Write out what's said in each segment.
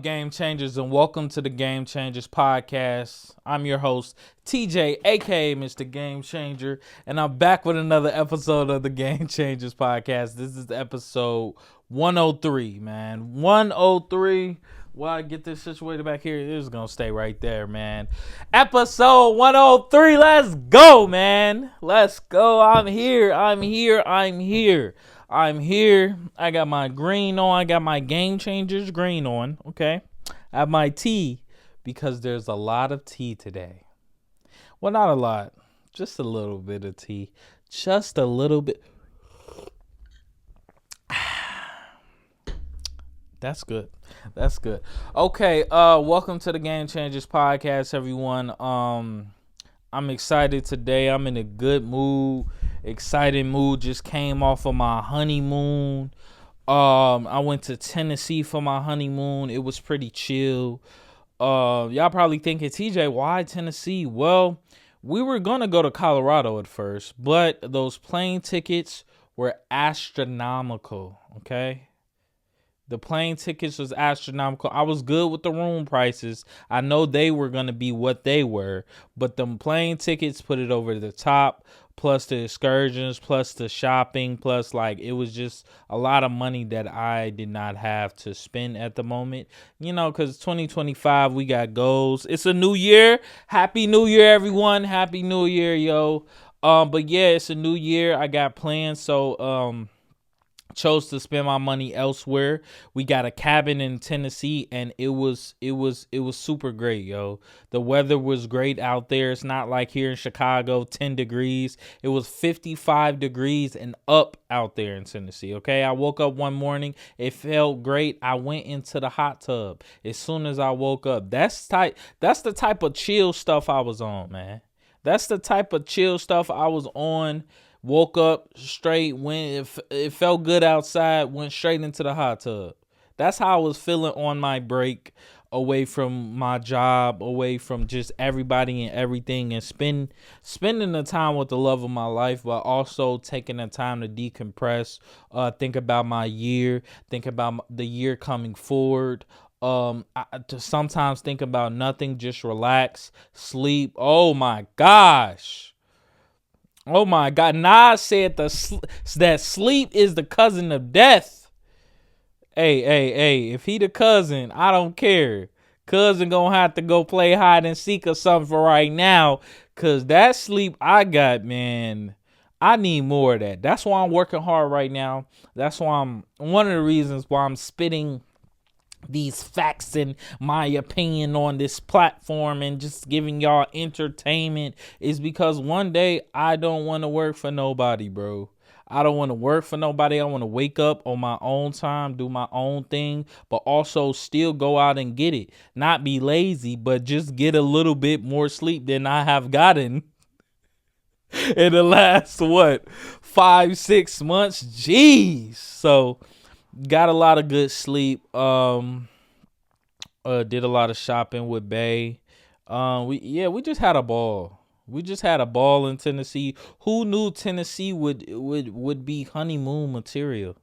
Game Changers, and welcome to the Game Changers Podcast. I'm your host, TJ, aka Mr. Game Changer, and I'm back with another episode of the Game Changers Podcast. This is episode 103, man. 103. While I get this situated back here, it's going to stay right there, man. Episode 103. Let's go, man. Let's go. I'm here. I got my green on. I got my Game Changers green on. Okay. I have my tea because there's a lot of tea today. Well, not a lot. Just a little bit of tea. Just a little bit. That's good. Okay. Welcome to the Game Changers Podcast, everyone. I'm excited today. I'm in a good mood. Excited mood. Just came off of my honeymoon. I went to Tennessee for my honeymoon. It was pretty chill. Y'all probably thinking, TJ, why Tennessee? Well, we were gonna go to Colorado at first, but those plane tickets were astronomical. Okay. The plane tickets was astronomical. I was good with the room prices. I know they were going to be what they were, but the plane tickets put it over the top, plus the excursions, plus the shopping, plus it was just a lot of money that I did not have to spend at the moment. You know, because 2025, we got goals. It's a new year. Happy New Year, everyone. Happy New Year, yo. But yeah, it's a new year. I got plans, so chose to spend my money elsewhere. We got a cabin in Tennessee, and it was super great, yo. The weather was great out there. It's not like here in Chicago, 10 degrees. It was 55 degrees and up out there in Tennessee, okay? I woke up one morning. It felt great. I went into the hot tub as soon as I woke up. That's the type of chill stuff I was on, man. That's the type of chill stuff I was on. Woke up straight, it felt good outside, went straight into the hot tub. That's how I was feeling on my break, away from my job, away from just everybody and everything, and spending the time with the love of my life, but also taking the time to decompress, think about my year, think about the year coming forward. To sometimes think about nothing, just relax, sleep. Oh my gosh. Nas said that sleep is the cousin of death. Hey, if he the cousin, I don't care. Cousin gonna have to go play hide and seek or something for right now, cause that sleep I got, man, I need more of that. That's why I'm working hard right now. That's why one of the reasons why I'm spitting these facts and my opinion on this platform and just giving y'all entertainment is because one day I don't want to work for nobody, bro. I don't want to work for nobody. I want to wake up on my own time, do my own thing, but also still go out and get it. Not be lazy, but just get a little bit more sleep than I have gotten in the last 5-6 months. Jeez. So got a lot of good sleep. Did a lot of shopping with Bay. We just had a ball. We just had a ball in Tennessee. Who knew Tennessee would be honeymoon material?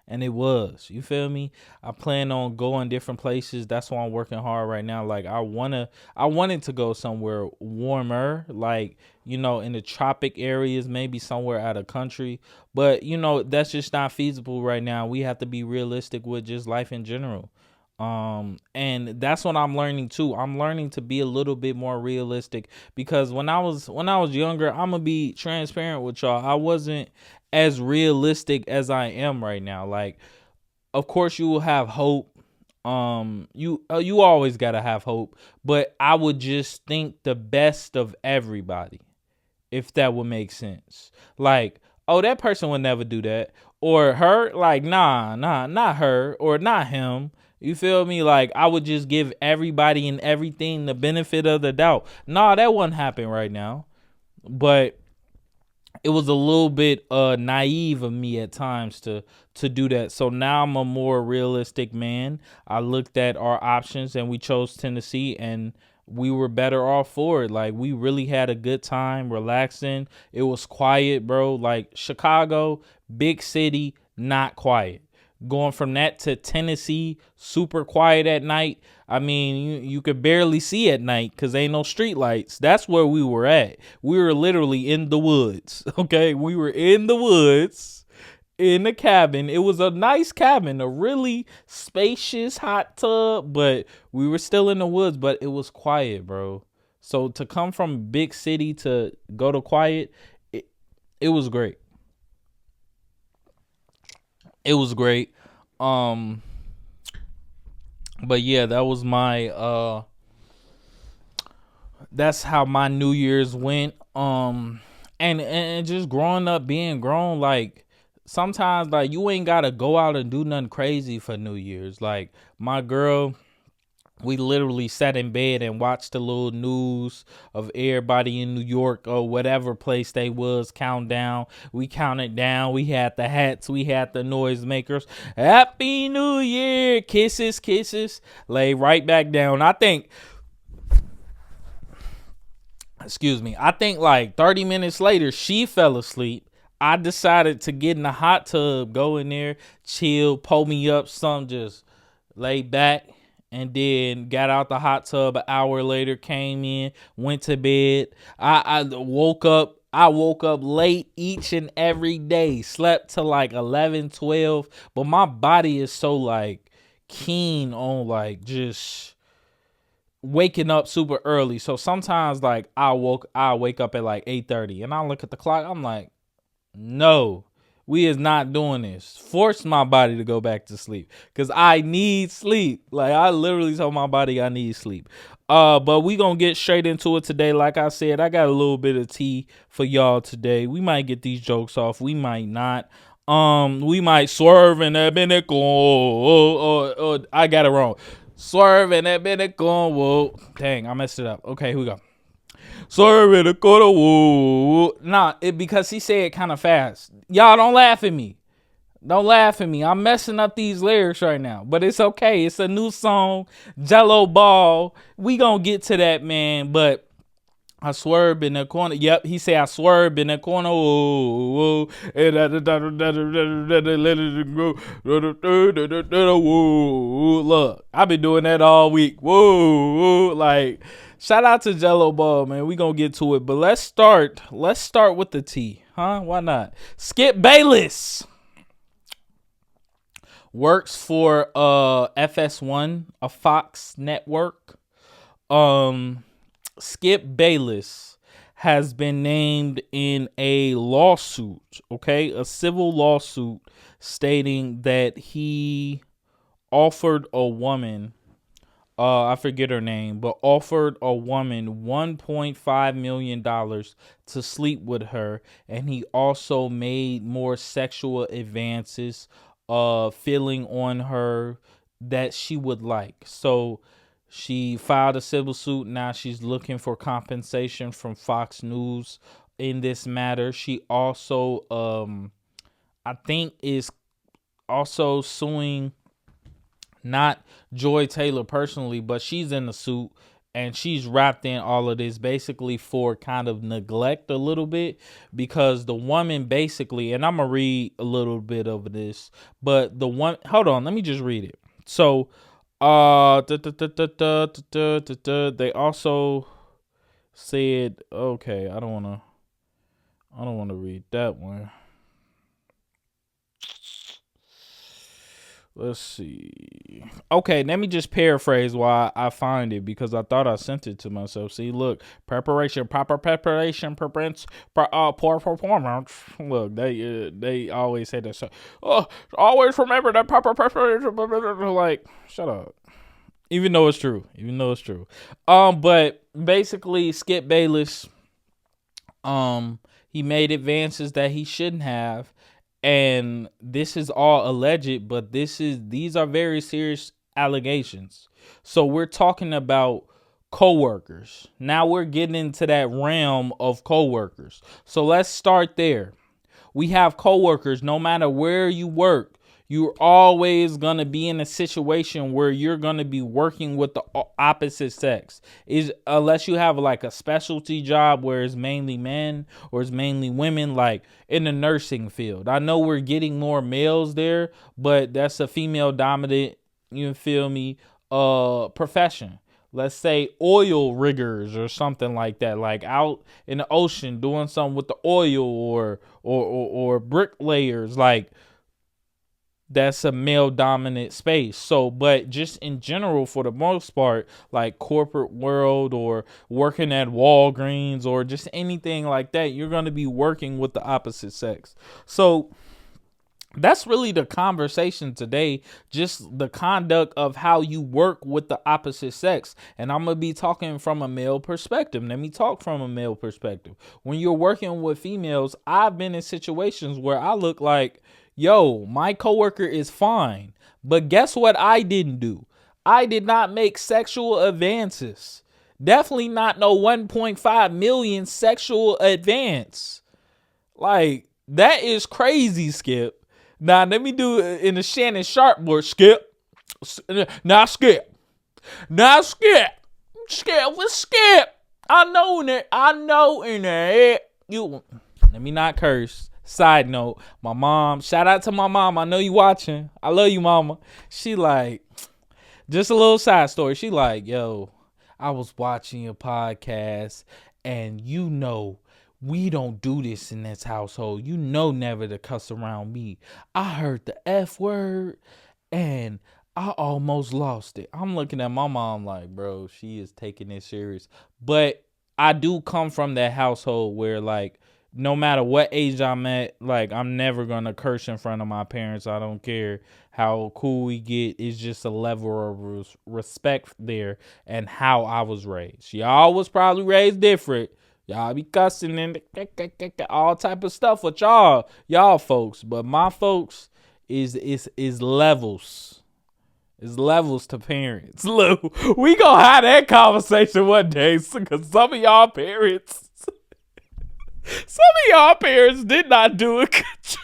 And it was. You feel me? I plan on going different places. That's why I'm working hard right now. I wanted to go somewhere warmer, in the tropic areas, maybe somewhere out of country. But, that's just not feasible right now. We have to be realistic with just life in general. And that's what I'm learning too. I'm learning to be a little bit more realistic, because when I was younger, I'm gonna be transparent with y'all, I wasn't as realistic as I am right now. Of course you will have hope. You always gotta have hope, but I would just think the best of everybody, if that would make sense. That person would never do that, or her, nah, not her, or not him. You feel me? I would just give everybody and everything the benefit of the doubt. Nah, that wouldn't happen right now. But it was a little bit naive of me at times to do that. So now I'm a more realistic man. I looked at our options and we chose Tennessee, and we were better off for it. We really had a good time relaxing. It was quiet, bro. Chicago, big city, not quiet. Going from that to Tennessee, super quiet at night. I mean, you could barely see at night because ain't no street lights. That's where we were at. We were literally in the woods. Okay, we were in the woods in the cabin. It was a nice cabin, a really spacious hot tub, but we were still in the woods. But it was quiet, bro. So to come from big city to go to quiet, it was great. It was great. Um, but yeah, that was my that's how my New Year's went. And just growing up, being grown, like sometimes like you ain't gotta go out and do nothing crazy for New Year's. Like my girl, we literally sat in bed and watched the little news of everybody in New York or whatever place they was count down. We counted down. We had the hats. We had the noisemakers. Happy New Year. Kisses, kisses. Lay right back down. I think like 30 minutes later, she fell asleep. I decided to get in the hot tub, go in there, chill, pull me up, some just lay back. And then got out the hot tub an hour later, came in, went to bed. I woke up. I woke up late each and every day. Slept till like 11, 12. But my body is so like keen on like just waking up super early. So sometimes like I wake up at like 8:30 and I look at the clock. I'm like, no, we is not doing this. Force my body to go back to sleep because I need sleep. Like I literally told my body I need sleep. But we gonna get straight into it today. Like I said, I got a little bit of tea for y'all today. We might get these jokes off. We might not. We might swerve and that been it or I got it wrong. Swerve and that been it going. Whoa, dang, I messed it up. Okay, here we go. Sorry in the corner. Whoa. Nah, because he said it kind of fast. Y'all don't laugh at me. Don't laugh at me. I'm messing up these lyrics right now. But it's okay. It's a new song. Jello Ball. We gonna get to that, man. But I swerved in the corner. Yep, he said I swerved in the corner. Whoa, whoa. Look, I've been doing that all week. Whoa, like shout out to Jello Ball, man. We gonna get to it, but let's start with the T, huh? Why not? Skip Bayliss works for FS1, a Fox network. Skip Bayliss has been named in a lawsuit, okay? A civil lawsuit stating that he offered a woman, I forget her name, but offered a woman $1.5 million to sleep with her. And he also made more sexual advances, feeling on her that she would like. So she filed a civil suit. Now she's looking for compensation from Fox News in this matter. She also, I think, is also suing not Joy Taylor personally, but she's in the suit and she's wrapped in all of this basically for kind of neglect a little bit because the woman basically, and I'm going to read a little bit of this, but the one, hold on, let me just read it. So, they also said, okay, I don't want to read that one. Let's see. Okay, let me just paraphrase why I find it because I thought I sent it to myself. See, look, proper preparation prevents poor performance. Look, they always say that. So, always remember that proper preparation. Like, shut up. Even though it's true. But basically, Skip Bayless, he made advances that he shouldn't have. And this is all alleged, but these are very serious allegations. So we're talking about coworkers. Now we're getting into that realm of coworkers. So let's start there. We have coworkers, no matter where you work, You're always going to be in a situation where you're going to be working with the opposite sex. Is unless you have like a specialty job where it's mainly men or it's mainly women, like in the nursing field. I know we're getting more males there, but that's a female dominant, you feel me, profession. Let's say oil riggers or something like that, like out in the ocean doing something with the oil, or bricklayers, like that's a male dominant space. So, but just in general, for the most part, like corporate world or working at Walgreens or just anything like that, you're going to be working with the opposite sex. So that's really the conversation today, just the conduct of how you work with the opposite sex. And I'm going to be talking from a male perspective. Let me talk from a male perspective. When you're working with females, I've been in situations where I look like, yo, my coworker is fine. But guess what I didn't do? I did not make sexual advances. Definitely not no 1.5 million sexual advance. Like, that is crazy, Skip. Now, let me do it in the Shannon Sharp word, Skip. Now, Skip. Skip with Skip. I know in there. You, let me not curse. Side note, my mom, shout out to my mom. I know you watching. I love you, mama. She like, just a little side story. She like, yo, I was watching your podcast and you know, we don't do this in this household. You know never to cuss around me. I heard the F word and I almost lost it. I'm looking at my mom like, bro, she is taking it serious. But I do come from that household where, like, no matter what age I'm at, like, I'm never going to curse in front of my parents. I don't care how cool we get. It's just a level of respect there and how I was raised. Y'all was probably raised different. Y'all be cussing and all type of stuff with y'all folks. But my folks is levels. It's levels to parents. Look, we gonna have that conversation one day, because some of y'all parents did not do a good job.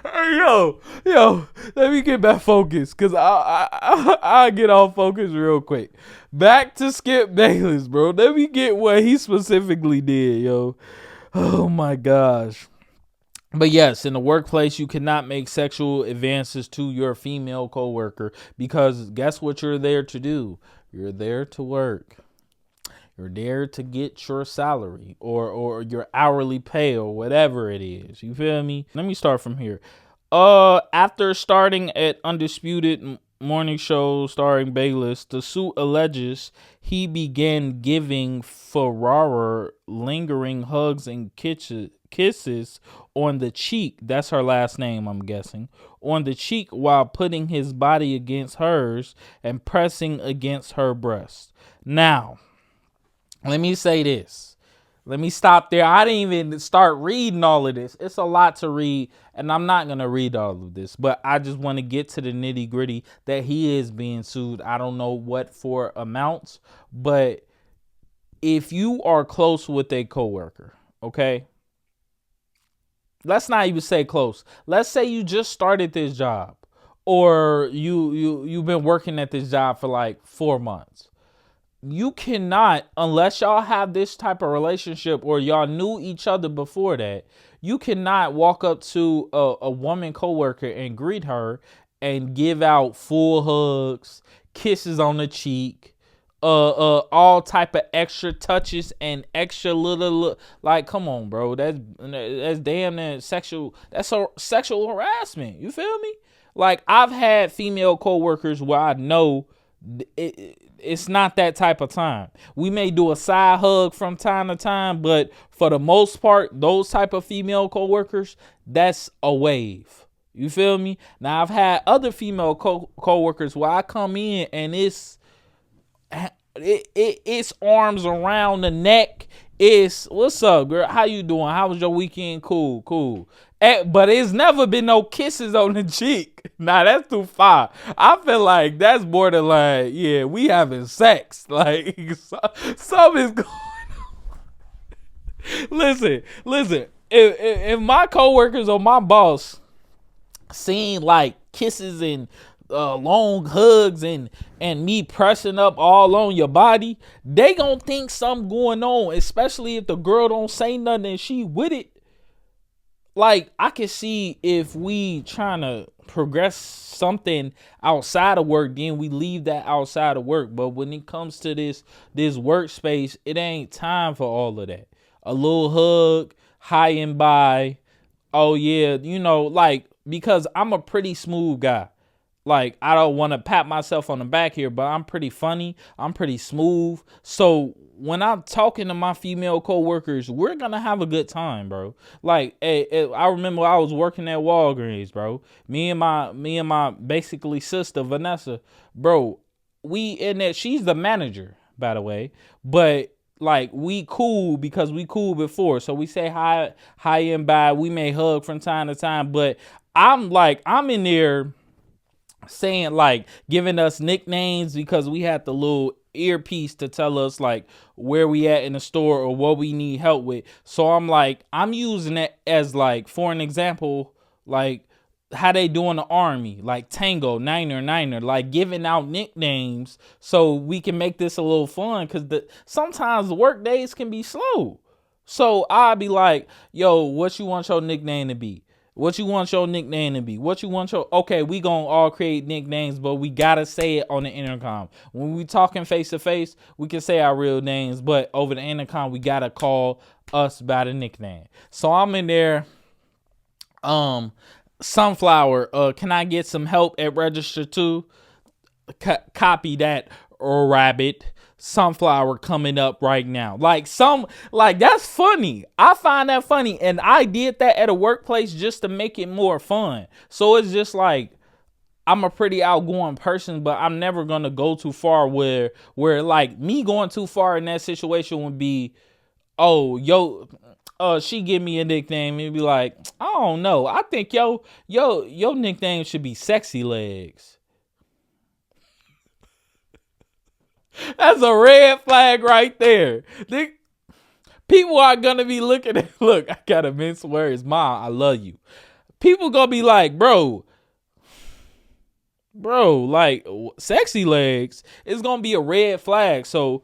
Hey, yo, let me get back focused, because I'll get off focus real quick. Back to Skip Bayless, bro. Let me get what he specifically did, yo. Oh, my gosh. But yes, in the workplace, you cannot make sexual advances to your female coworker, because guess what you're there to do? You're there to work. You're there to get your salary or your hourly pay or whatever it is. You feel me? Let me start from here. After starting at Undisputed Morning Show starring Bayliss, the suit alleges he began giving Ferrara lingering hugs and kisses on the cheek. That's her last name, I'm guessing. On the cheek while putting his body against hers and pressing against her breast. Now, let me say this. Let me stop there. I didn't even start reading all of this. It's a lot to read, and I'm not going to read all of this, but I just want to get to the nitty gritty that he is being sued. I don't know what for amounts, but if you are close with a coworker, okay? Let's not even say close. Let's say you just started this job, or you've been working at this job for like 4 months. You cannot, unless y'all have this type of relationship or y'all knew each other before that, you cannot walk up to a woman coworker and greet her and give out full hugs, kisses on the cheek, all type of extra touches and extra little, like, come on, bro, that's damn near sexual. That's a sexual harassment. You feel me? Like, I've had female coworkers where I know it's not that type of time. We may do a side hug from time to time, but for the most part, those type of female coworkers, that's a wave. You feel me? Now, I've had other female coworkers where I come in and it's arms around the neck. It's, what's up, girl? How you doing? How was your weekend? Cool. But it's never been no kisses on the cheek. Nah, that's too far. I feel like that's more than like, yeah, we having sex. Like, something is going on. Listen. if my coworkers or my boss seen like kisses and long hugs and me pressing up all on your body, they gonna think something going on, especially if the girl don't say nothing and she with it. Like, I can see if we trying to progress something outside of work, then we leave that outside of work. But when it comes to this workspace, it ain't time for all of that. A little hug, high and by. Oh yeah, like, because I'm a pretty smooth guy. Like, I don't want to pat myself on the back here, but I'm pretty funny. I'm pretty smooth. So when I'm talking to my female coworkers, we're gonna have a good time, bro. Like, I remember I was working at Walgreens, bro. Me and my basically sister Vanessa, bro. We in there. She's the manager, by the way, but like, we cool because we cool before. So we say hi and bye. We may hug from time to time, but I'm in there saying, like, giving us nicknames because we had the little earpiece to tell us like where we at in the store or what we need help with. So I'm using that as, like, for an example, like how they do in the army, like Tango, Niner, like giving out nicknames so we can make this a little fun, because sometimes the work days can be slow. So I'll be like, yo, what you want your nickname to be? What you want your nickname to be? What you want your... Okay, we gonna all create nicknames, but we gotta say it on the intercom. When we talking face to face, we can say our real names, but over the intercom, we gotta call us by the nickname. So I'm in there. Sunflower, can I get some help at register 2? Copy that, rabbit. Sunflower coming up right now. Like, that's funny. I find that funny, and I did that at a workplace just to make it more fun. So it's just like, I'm a pretty outgoing person, but I'm never gonna go too far where like, me going too far in that situation would be, oh, yo, she give me a nickname and be like, I don't know, I think your nickname should be Sexy Legs. That's a red flag right there. People are gonna be looking at, look, I gotta mince words, Mom, I love you. People gonna be like, bro, like, Sexy Legs is gonna be a red flag. So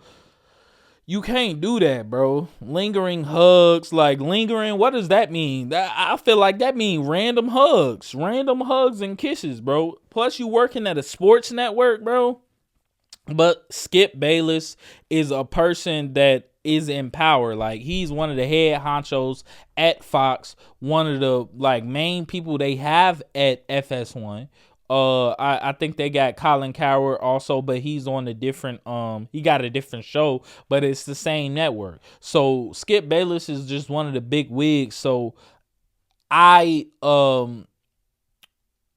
you can't do that, bro. Lingering hugs, like, lingering, what does that mean? I feel like that means random hugs and kisses, bro. Plus, you working at a sports network, bro. But Skip Bayliss is a person that is in power. Like, he's one of the head honchos at Fox, one of the, like, main people they have at FS1. I think they got Colin Coward also, but he's on a different, he got a different show, but it's the same network. So Skip Bayliss is just one of the big wigs. So I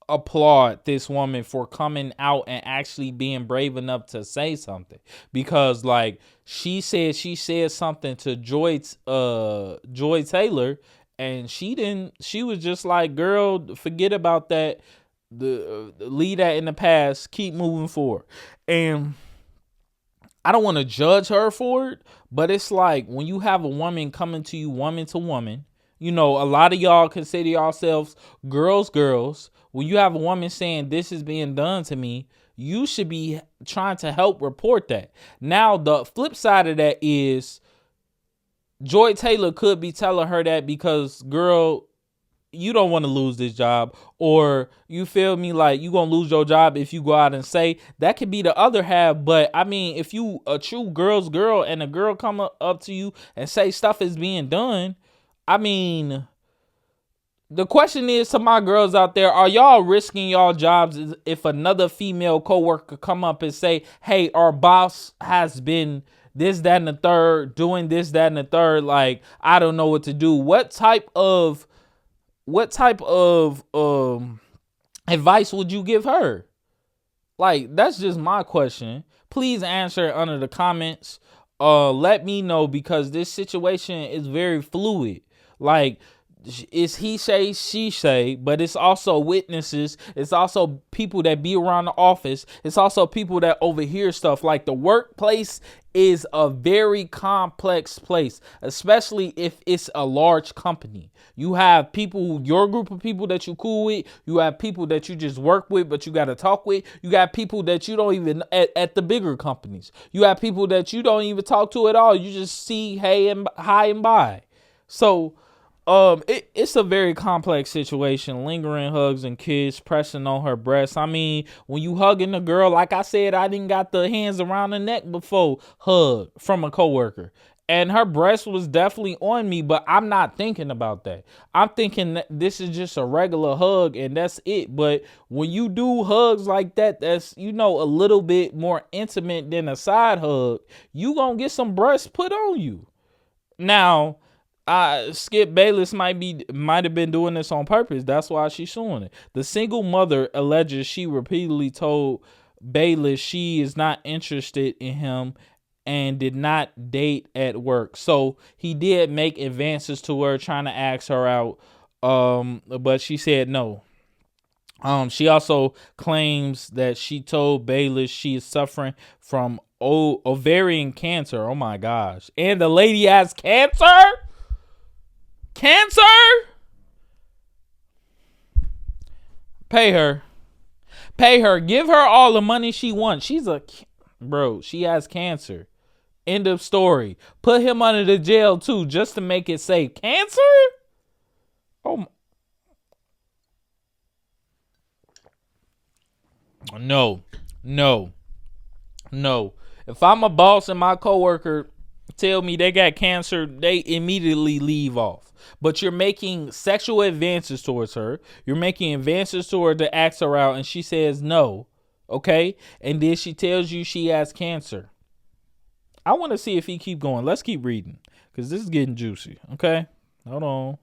applaud this woman for coming out and actually being brave enough to say something, because, like, she said something to Joy Taylor, and she was just like, girl, forget about that. Leave that in the past, keep moving forward. And I don't want to judge her for it, but it's like, when you have a woman coming to you woman to woman, a lot of y'all consider yourselves girls. When you have a woman saying, this is being done to me, you should be trying to help report that. Now, the flip side of that is, Joy Taylor could be telling her that because, girl, you don't want to lose this job, or you feel me, like, you gonna lose your job if you go out and say. That could be the other half. But I mean, if you a true girl's girl and a girl come up to you and say stuff is being done, I mean, the question is to my girls out there, are y'all risking y'all jobs if another female coworker come up and say, hey, our boss has been this, that, and the third, doing this, that, and the third, like, I don't know what to do. What type of advice would you give her? Like, that's just my question. Please answer it under the comments. Let me know, because this situation is very fluid. Like, it's he say, she say, but it's also witnesses. It's also people that be around the office. It's also people that overhear stuff. Like the workplace is a very complex place, especially if it's a large company. You have people, your group of people that you cool with. You have people that you just work with, but you got to talk with. You got people that you don't even, at the bigger companies. You have people that you don't even talk to at all. You just see hey and hi and bye. So, it's a very complex situation. Lingering hugs and kiss, pressing on her breasts. I mean, when you hugging a girl, like I said, I didn't got the hands around the neck before hug from a coworker. And her breast was definitely on me, but I'm not thinking about that. I'm thinking that this is just a regular hug and that's it. But when you do hugs like that, that's, a little bit more intimate than a side hug, you gonna get some breasts put on you. Now, Skip Bayliss might have been doing this on purpose. That's why she's suing it. The single mother alleges she repeatedly told Bayliss she is not interested in him and did not date at work. So he did make advances to her, trying to ask her out, but she said no. She also claims that she told Bayliss she is suffering from ovarian cancer. Oh my gosh. And the lady has cancer? Cancer? Pay her. Give her all the money she wants. She has cancer. End of story. Put him under the jail too, just to make it safe. Cancer? Oh, no. If I'm a boss and my coworker tell me they got cancer, they immediately leave off. But you're making sexual advances towards her. You're making advances toward her to ask her out, and she says no. Okay? And then she tells you she has cancer. I want to see if he keep going. Let's keep reading, because this is getting juicy. Okay? Hold on.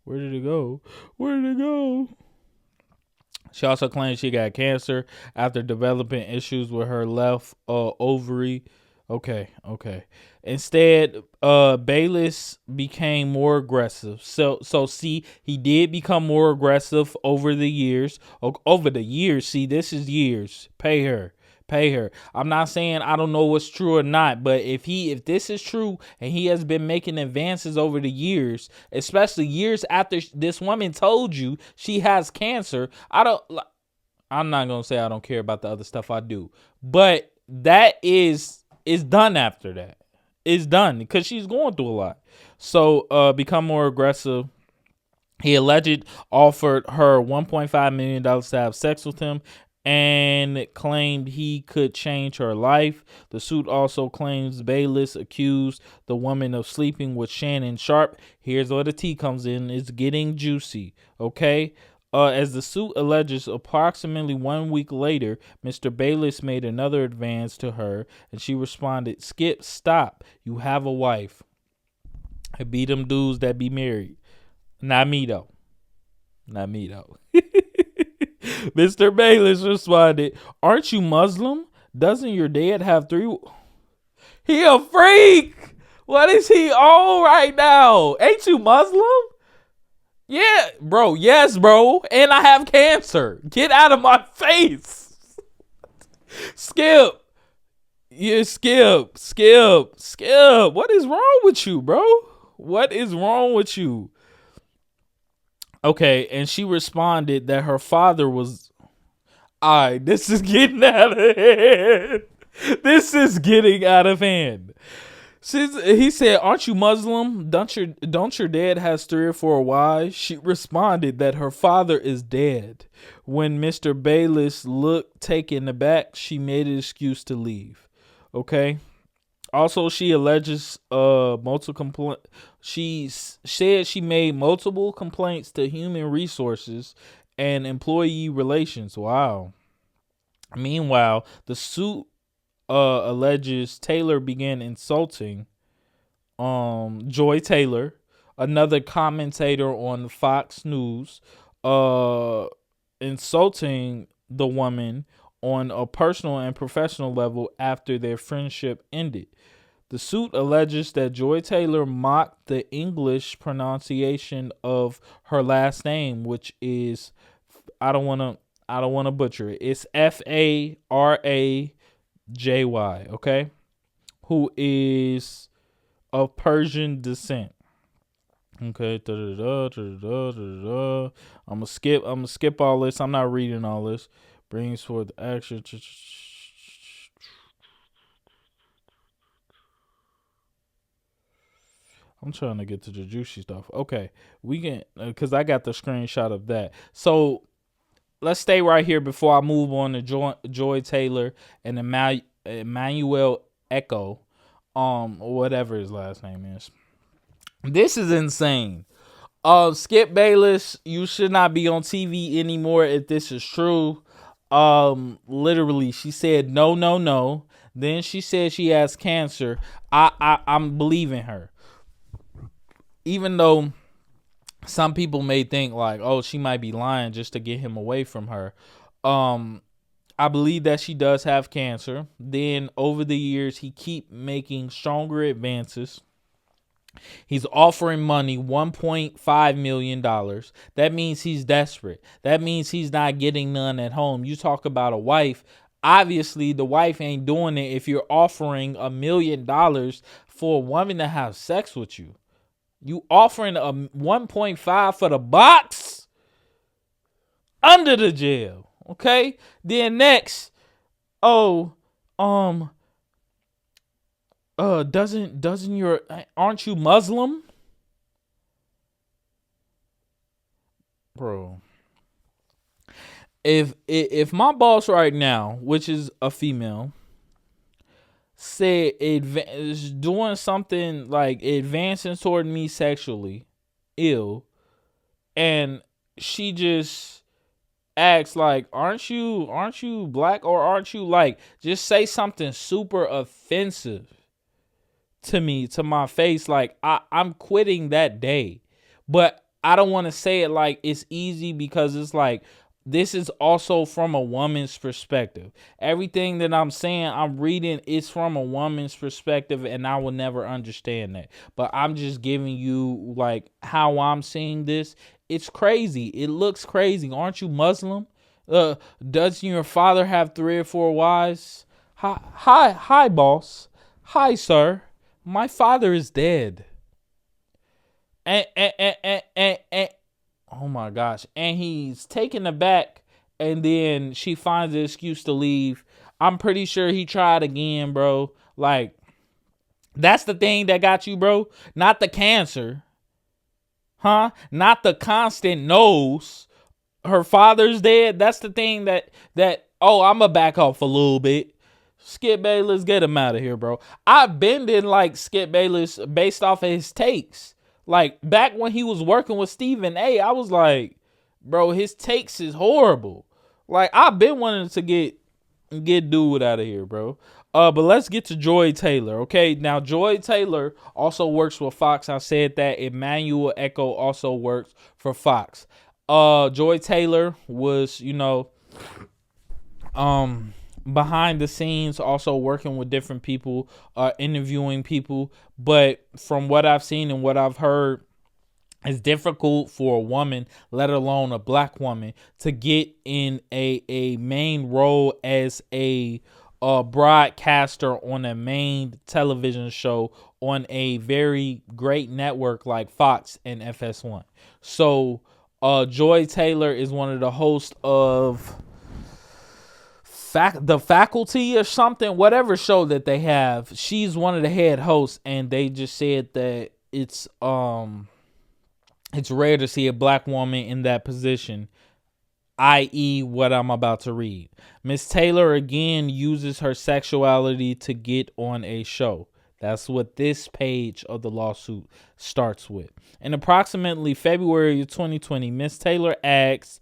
Where did it go? She also claims she got cancer after developing issues with her left ovary. Okay. Instead, Bayliss became more aggressive. So see, he did become more aggressive over the years. See, this is years. Pay her. I'm not saying I don't know what's true or not, but if this is true and he has been making advances over the years, especially years after this woman told you she has cancer, I'm not going to say I don't care about the other stuff I do, but that is done after that. It's done because she's going through a lot. So, become more aggressive. He allegedly offered her $1.5 million to have sex with him and claimed he could change her life. The suit also claims Bayliss accused the woman of sleeping with Shannon Sharp. Here's where the tea comes in. It's getting juicy, okay? As the suit alleges, approximately 1 week later, Mr. Bayliss made another advance to her, and she responded, "Skip, stop. You have a wife. I be them dudes that be married. Not me, though. Mr. Bayliss responded, "Aren't you Muslim? Doesn't your dad have 3? He a freak. What is he on right now? Ain't you Muslim? Yeah, bro. Yes, bro. And I have cancer. Get out of my face. Skip. Yeah, Skip. What is wrong with you, bro? What is wrong with you? Okay, and she responded that her father was... Alright, this is getting out of hand. He said, "Aren't you Muslim? Don't your dad has 3 or 4 wives?" She responded that her father is dead. When Mr. Bayliss looked taken aback, she made an excuse to leave. Okay. Also, she alleges She said she made multiple complaints to Human Resources and Employee Relations. Wow. Meanwhile, the suit alleges Taylor began insulting Joy Taylor, another commentator on Fox News, insulting the woman on a personal and professional level after their friendship ended. The suit alleges that Joy Taylor mocked the English pronunciation of her last name, which is I don't wanna butcher it. It's Farajy, okay? Who is of Persian descent. Okay, I'm gonna skip all this. I'm not reading all this. Brings forth action. I'm trying to get to the juicy stuff. Okay, we can because I got the screenshot of that. So let's stay right here before I move on to Joy Taylor and Emmanuel Echo, or whatever his last name is. This is insane. Skip Bayless, you should not be on TV anymore if this is true. Literally, she said no, no, no. Then she said she has cancer. I'm believing her, even though some people may think like, oh, she might be lying just to get him away from her. I believe that she does have cancer. Then over the years, he keep making stronger advances. He's offering money, $1.5 million. That means he's desperate. That means he's not getting none at home. You talk about a wife. Obviously, the wife ain't doing it if you're offering $1 million for a woman to have sex with you. You offering a 1.5 for the box under the jail. Okay? Then next, doesn't your aren't you Muslim? Bro. If my boss right now, which is a female, said is doing something like advancing toward me sexually, ill, and she just asks like, aren't you black, or aren't you like, just say something super offensive to me, to my face, like I'm quitting that day. But I don't want to say it like it's easy, because it's like, this is also from a woman's perspective. Everything that I'm saying, I'm reading, is from a woman's perspective, and I will never understand that. But I'm just giving you like how I'm seeing this. It's crazy. It looks crazy. Aren't you Muslim? Doesn't your father have 3 or 4 wives? Hi, boss. Hi, sir. My father is dead. And oh my gosh. And he's taken aback, and then she finds an excuse to leave. I'm pretty sure he tried again, bro. Like, that's the thing that got you, bro. Not the cancer. Huh? Not the constant nose. Her father's dead. That's the thing that I'm going to back off a little bit. Skip Bayless, get him out of here, bro. I've been in like Skip Bayless based off of his takes. Like, back when he was working with Stephen A, I was like, bro, his takes is horrible. Like, I've been wanting to get dude out of here, bro. But let's get to Joy Taylor, okay? Now, Joy Taylor also works with Fox. I said that. Emmanuel Echo also works for Fox. Joy Taylor was, behind the scenes, also working with different people, interviewing people. But from what I've seen and what I've heard, it's difficult for a woman, let alone a black woman, to get in a main role as a broadcaster on a main television show on a very great network like Fox and FS1. So Joy Taylor is one of the hosts of the Faculty or something, whatever show that they have. She's one of the head hosts, and they just said that it's rare to see a black woman in that position, i.e. what I'm about to read. Miss Taylor again uses her sexuality to get on a show. That's what this page of the lawsuit starts with. In approximately February of 2020, Miss Taylor asks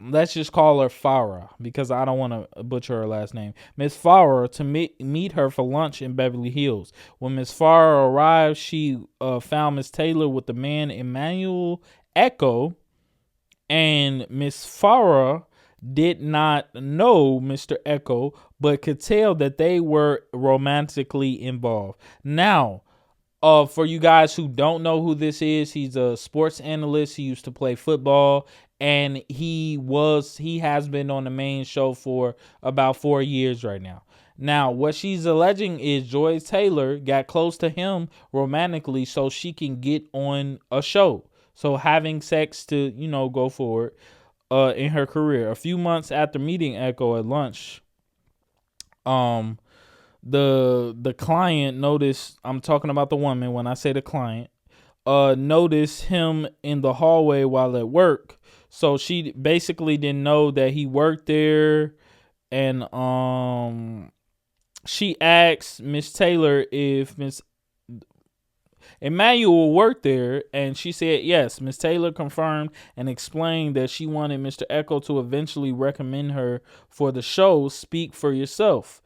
let's just call her Farah, because I don't want to butcher her last name, Miss Farah, to meet her for lunch in Beverly Hills. When Miss Farah arrived, she found Miss Taylor with the man Emmanuel Echo, and Miss Farah did not know Mr. Echo, but could tell that they were romantically involved. Now, for you guys who don't know who this is, he's a sports analyst. He used to play football, and he has been on the main show for about 4 years right now. Now, what she's alleging is Joy Taylor got close to him romantically so she can get on a show. So having sex to, go forward in her career. A few months after meeting Echo at lunch, the client noticed, I'm talking about the woman when I say the client, noticed him in the hallway while at work. So she basically didn't know that he worked there, and she asked Miss Taylor if Miss Emmanuel worked there, and she said yes. Miss Taylor confirmed and explained that she wanted Mr. Echo to eventually recommend her for the show Speak for Yourself.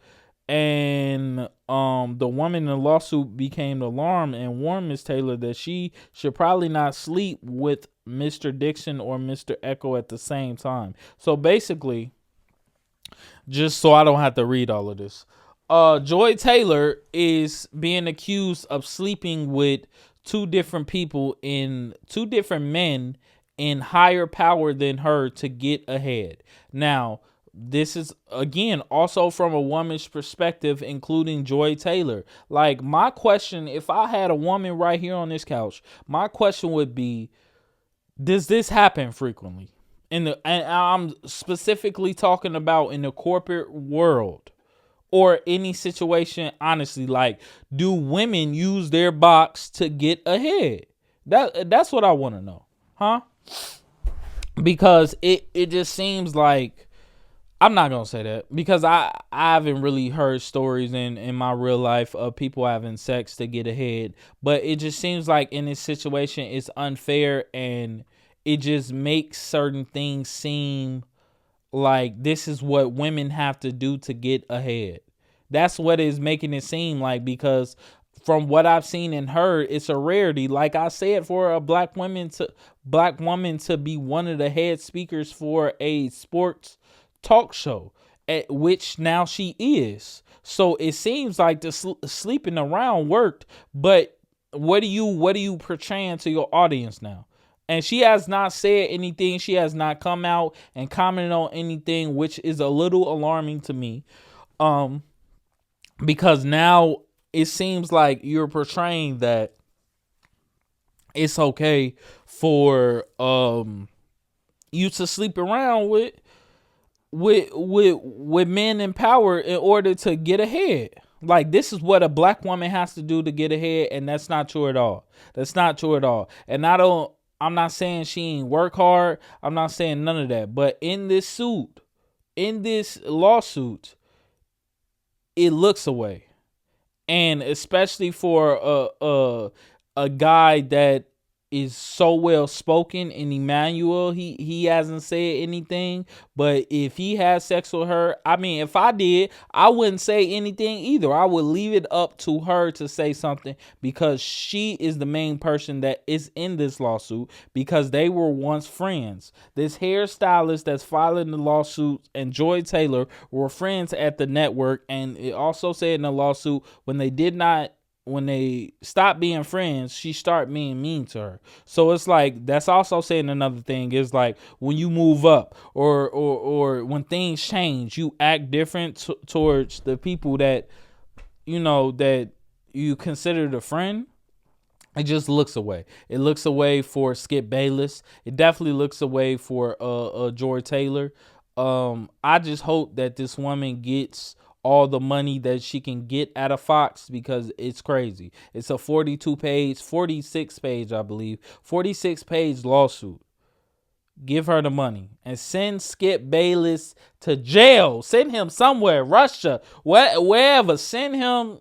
And the woman in the lawsuit became alarmed and warned Miss Taylor that she should probably not sleep with Mr. Dixon or Mr. Echo at the same time. So basically, just so I don't have to read all of this, Joy Taylor is being accused of sleeping with two different men in higher power than her to get ahead. Now, this is, again, also from a woman's perspective, including Joy Taylor. Like, my question, if I had a woman right here on this couch, my question would be, does this happen frequently? And I'm specifically talking about in the corporate world or any situation, honestly. Like, do women use their box to get ahead? That's what I want to know. Huh? Because it just seems like, I'm not going to say that because I haven't really heard stories in my real life of people having sex to get ahead. But it just seems like in this situation, it's unfair, and it just makes certain things seem like this is what women have to do to get ahead. That's what is making it seem like, because from what I've seen and heard, it's a rarity. Like I said, for a black woman to be one of the head speakers for a sports talk show, at which now she is. So it seems like the sleeping around worked, but what are you portraying to your audience now? And she has not said anything. She has not come out and commented on anything, which is a little alarming to me. Because now it seems like you're portraying that it's okay for you to sleep around with men in power in order to get ahead. Like, this is what a black woman has to do to get ahead, and that's not true at all. That's not true at all. And I'm not saying she ain't work hard. I'm not saying none of that. But in this lawsuit, it looks away. And especially for a guy that is so well spoken in Emmanuel, he hasn't said anything. But if he has sex with her, I mean, if I did, I wouldn't say anything either. I would leave it up to her to say something, because she is the main person that is in this lawsuit, because they were once friends. This hairstylist that's filing the lawsuit and Joy Taylor were friends at the network, and it also said in the lawsuit when they stopped being friends, she started being mean to her. So it's like, that's also saying another thing is like, when you move up or when things change, you act different towards the people that, that you consider the friend. It just looks away. It looks away for Skip Bayless. It definitely looks away for Joy Taylor. I just hope that this woman gets all the money that she can get out of Fox, because it's crazy. It's a 46 page, I believe, 46 page lawsuit. Give her the money and send Skip Bayless to jail. Send him somewhere, Russia, wherever. Send him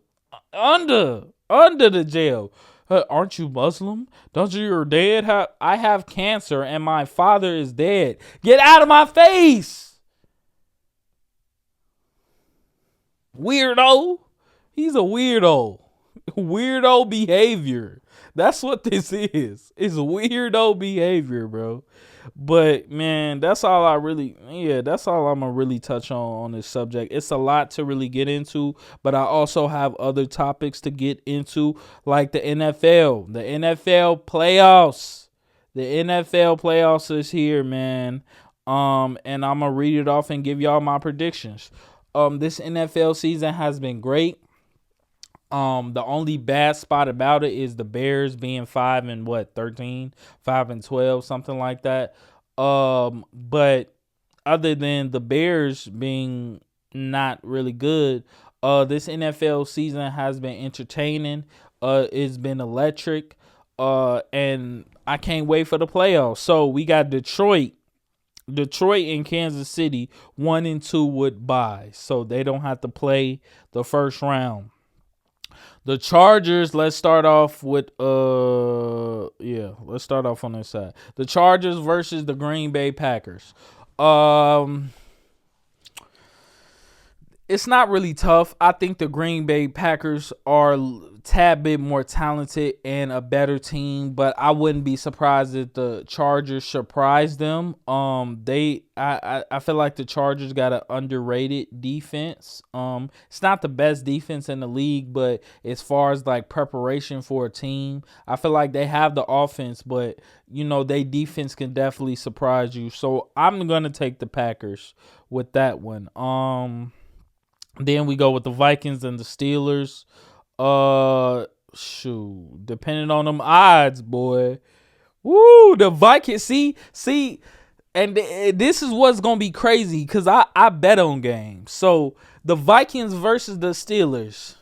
under the jail. Aren't you Muslim? Don't your dad I have cancer and my father is dead. Get out of my face. Weirdo. He's a weirdo. Weirdo behavior. That's what this is. It's weirdo behavior, bro. But man, that's all that's all I'm gonna really touch on this subject. It's a lot to really get into, but I also have other topics to get into, like the NFL. The NFL playoffs. The NFL playoffs is here, man. And I'm gonna read it off and give y'all my predictions. This NFL season has been great. The only bad spot about it is the Bears being 5-13, 5-12, something like that. But other than the Bears being not really good, this NFL season has been entertaining. It's been electric. And I can't wait for the playoffs. So we got Detroit and Kansas City 1-2 would bye, so they don't have to play the first round. The Chargers, let's start off with let's start off on this side. The Chargers versus the Green Bay Packers. It's not really tough. I think the Green Bay Packers are a tad bit more talented and a better team, but I wouldn't be surprised if the Chargers surprise them. I feel like the Chargers got an underrated defense. It's not the best defense in the league, but as far as like preparation for a team, I feel like they have the offense, but their defense can definitely surprise you. So I'm gonna take the Packers with that one. Then we go with the Vikings and the Steelers. Depending on them odds, boy. Woo, the Vikings. See, and this is what's gonna be crazy because I bet on games. So the Vikings versus the Steelers.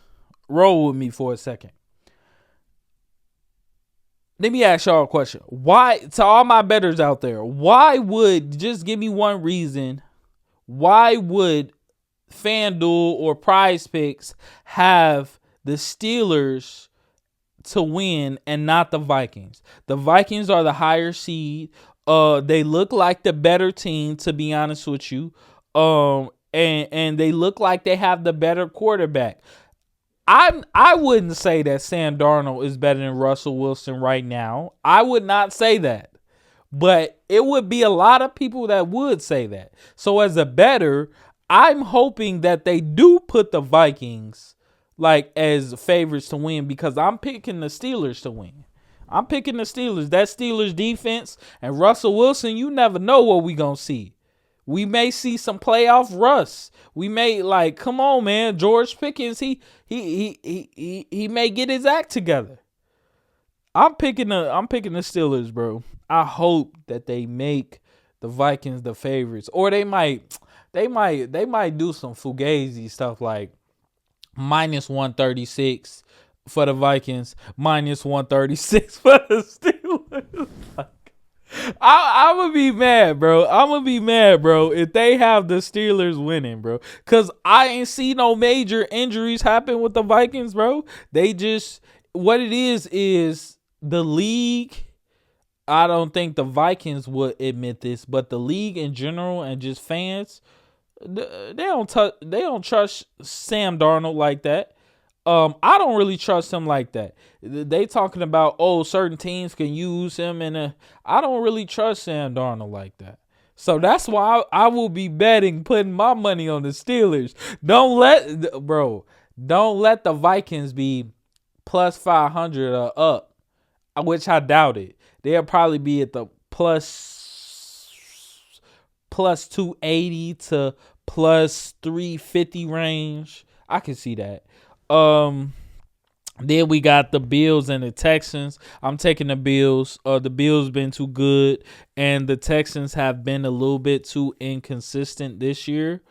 Roll with me for a second. Let me ask y'all a question. Why, to all my bettors out there, just give me one reason. Why would FanDuel or Prize Picks have the Steelers to win and not the Vikings? The Vikings are the higher seed. They look like the better team, to be honest with you. And they look like they have the better quarterback. I wouldn't say that Sam Darnold is better than Russell Wilson right now. I would not say that. But it would be a lot of people that would say that. So as a bettor, I'm hoping that they do put the Vikings like as favorites to win because I'm picking the Steelers to win. I'm picking the Steelers. That Steelers defense and Russell Wilson, you never know what we gonna see. We may see some playoff Russ. We may come on, man. George Pickens, he may get his act together. I'm picking the Steelers, bro. I hope that they make the Vikings the favorites, or they might do some fugazi stuff like -136 for the Vikings, -136 for the Steelers. I'm gonna be mad, bro. If they have the Steelers winning, bro, cause I ain't see no major injuries happen with the Vikings, bro. They just what it is the league. I don't think the Vikings would admit this, but the league in general and just fans, they don't trust Sam Darnold like that. I don't really trust him like that. They talking about certain teams can use him, and I don't really trust Sam Darnold like that. So that's why I will be putting my money on the Steelers. Don't let the Vikings be plus 500 or up, which I doubt it. They'll probably be at the plus 280 to plus 350 range. I can see that. Then we got the Bills and the Texans. I'm taking the Bills. The Bills been too good, and the Texans have been a little bit too inconsistent this year.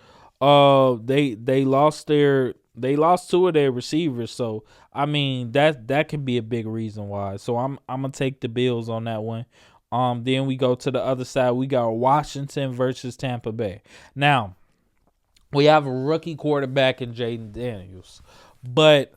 They lost two of their receivers, so I mean that could be a big reason why. So I'm gonna take the Bills on that one. Then we go to the other side. We got Washington versus Tampa Bay. Now we have a rookie quarterback in Jaden Daniels. But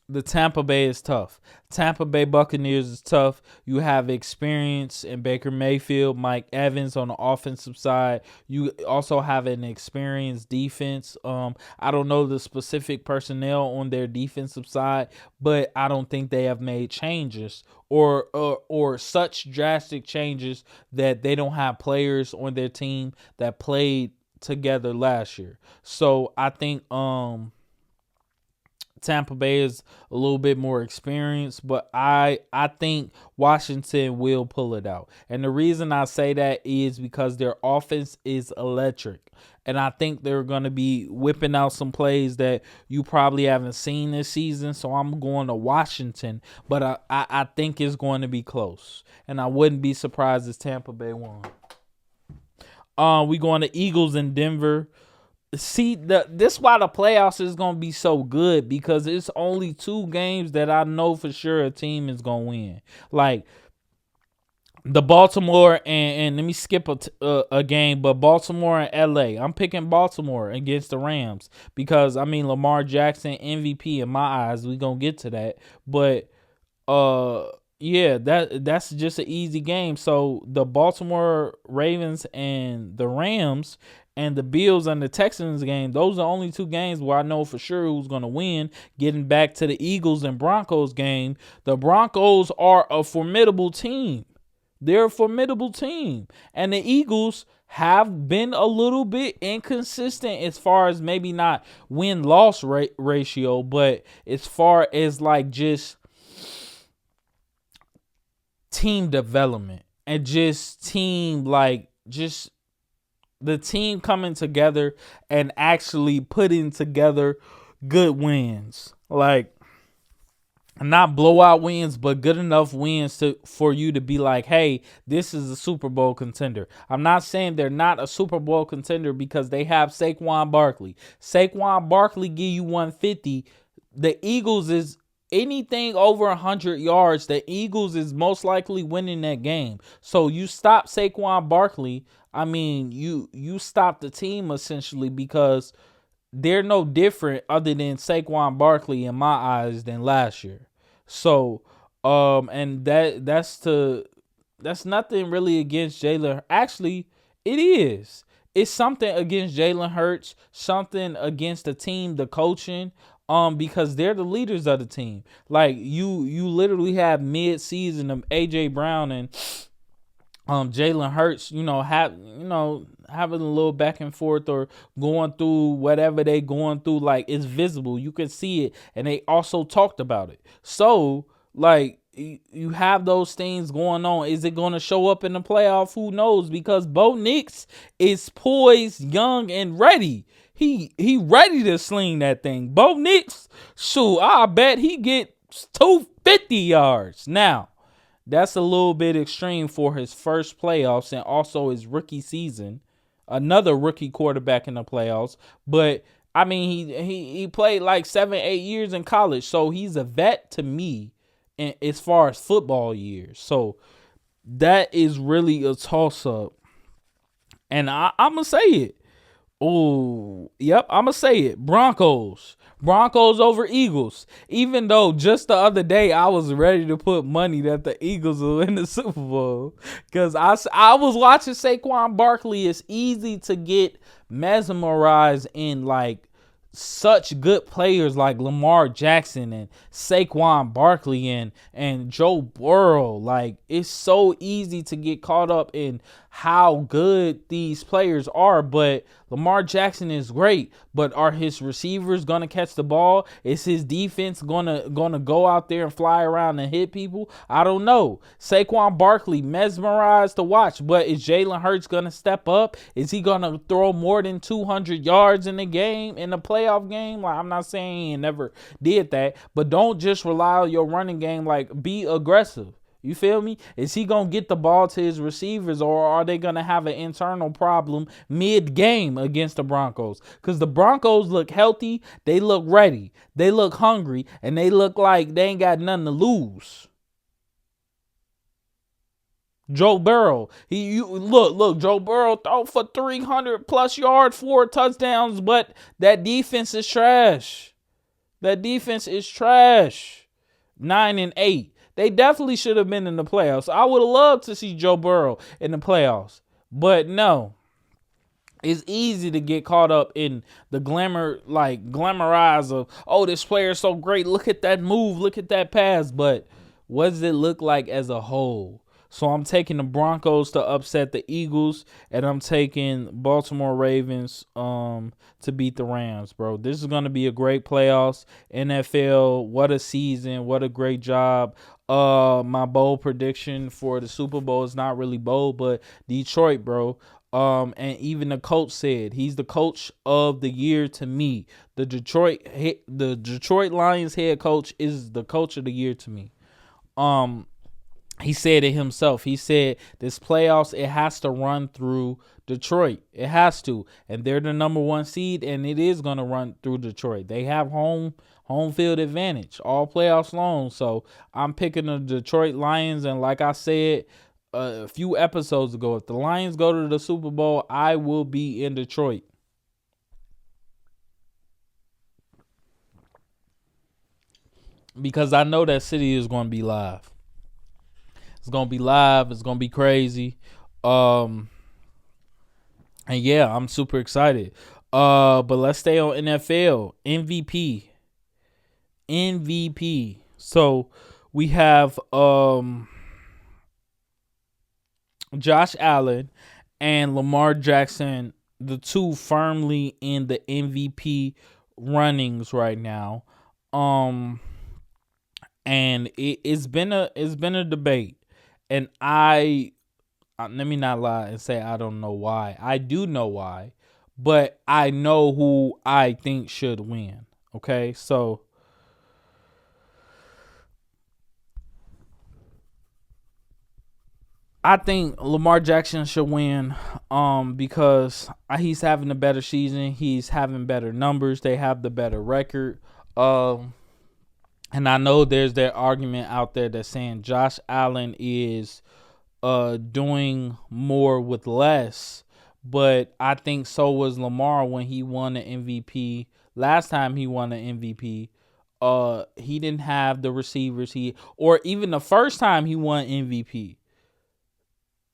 the Tampa Bay is tough. Tampa Bay Buccaneers is tough. You have experience in Baker Mayfield, Mike Evans on the offensive side. You also have an experienced defense. I don't know the specific personnel on their defensive side, but I don't think they have made changes or such drastic changes that they don't have players on their team that played together last year. So I think Tampa Bay is a little bit more experienced, but I think Washington will pull it out. And the reason I say that is because their offense is electric. And I think they're going to be whipping out some plays that you probably haven't seen this season. So I'm going to Washington, but I think it's going to be close. And I wouldn't be surprised if Tampa Bay won. We going to Eagles in Denver. See, this why the playoffs is gonna be so good, because it's only 2 games that I know for sure a team is gonna win. Like the Baltimore and let me skip a game, but Baltimore and LA. I'm picking Baltimore against the Rams because I mean Lamar Jackson MVP in my eyes. We gonna get to that, but yeah, that's just an easy game. So the Baltimore Ravens and the Rams and the Bills and the Texans game, those are the only 2 games where I know for sure who's going to win. Getting back to the Eagles and Broncos game, the Broncos are a formidable team. They're a formidable team. And the Eagles have been a little bit inconsistent as far as maybe not win-loss ratio, but as far as like just team development and just team just the team coming together and actually putting together good wins. Like not blowout wins, but good enough wins for you to be like, hey, this is a Super Bowl contender. I'm not saying they're not a Super Bowl contender because they have Saquon Barkley. Saquon Barkley give you 150. The Eagles is anything over 100 yards. The Eagles is most likely winning that game. So you stop Saquon Barkley. I mean, you stop the team essentially because they're no different other than Saquon Barkley in my eyes than last year. So, and that's nothing really against Jalen. Actually, it is. It's something against Jalen Hurts, something against the team, the coaching, because they're the leaders of the team. Like you literally have mid-season of AJ Brown and Jalen Hurts, having a little back and forth or going through whatever they going through, like it's visible. You can see it, and they also talked about it. So, like, you have those things going on. Is it going to show up in the playoff? Who knows? Because Bo Nix is poised, young, and ready. He ready to sling that thing. Bo Nix, shoot, I bet he gets 250 yards now. That's a little bit extreme for his first playoffs and also his rookie season. Another rookie quarterback in the playoffs. But, I mean, he played like 7-8 years in college. So, he's a vet to me as far as football years. So, that is really a toss-up. And I'm going to say it. Oh, yep, I'm going to say it. Broncos over Eagles. Even though just the other day I was ready to put money that the Eagles will win the Super Bowl. Because I was watching Saquon Barkley. It's easy to get mesmerized in like such good players like Lamar Jackson and Saquon Barkley and Joe Burrow. Like, it's so easy to get caught up in how good these players are, but Lamar Jackson is great, but are his receivers gonna catch the ball? Is his defense gonna go out there and fly around and hit people? I don't know. Saquon Barkley, mesmerized to watch, but is Jalen Hurts gonna step up? Is he gonna throw more than 200 yards in the game, in the playoff game? Like, I'm not saying he never did that, but don't just rely on your running game. Like, be aggressive. You feel me? Is he going to get the ball to his receivers, or are they going to have an internal problem mid-game against the Broncos? Because the Broncos look healthy, they look ready, they look hungry, and they look like they ain't got nothing to lose. Joe Burrow, look, Joe Burrow throw for 300 plus yards, 4 touchdowns, but that defense is trash. That defense is trash. 9-8. They definitely should have been in the playoffs. I would have loved to see Joe Burrow in the playoffs. But no. It's easy to get caught up in the glamorize of, oh, this player is so great. Look at that move. Look at that pass. But what does it look like as a whole? So I'm taking the Broncos to upset the Eagles, and I'm taking Baltimore Ravens to beat the Rams, bro. This is going to be a great playoffs. NFL, what a season. What a great job. My bold prediction for the Super Bowl is not really bold, but Detroit, bro. And even the coach said he's the coach of the year to me. The Detroit Lions head coach is the coach of the year to me. He said it himself. He said this playoffs, it has to run through Detroit. It has to. And they're the number 1 seed, and it is going to run through Detroit. They have home field advantage all playoffs long. So I'm picking the Detroit Lions, and like I said a few episodes ago, if the Lions go to the Super Bowl, I will be in Detroit. Because I know that city is going to be live. It's going to be live. It's going to be crazy. And yeah, I'm super excited. But let's stay on NFL. MVP. So we have Josh Allen and Lamar Jackson, the two firmly in the MVP runnings right now. And it's been a debate. And let me not lie and say I don't know why. I do know why, but I know who I think should win. Okay, so I think Lamar Jackson should win because he's having a better season. He's having better numbers. They have the better record. And I know there's that argument out there that's saying Josh Allen is doing more with less. But I think so was Lamar when he won the MVP. Last time he won the MVP, he didn't have the receivers or even the first time he won MVP.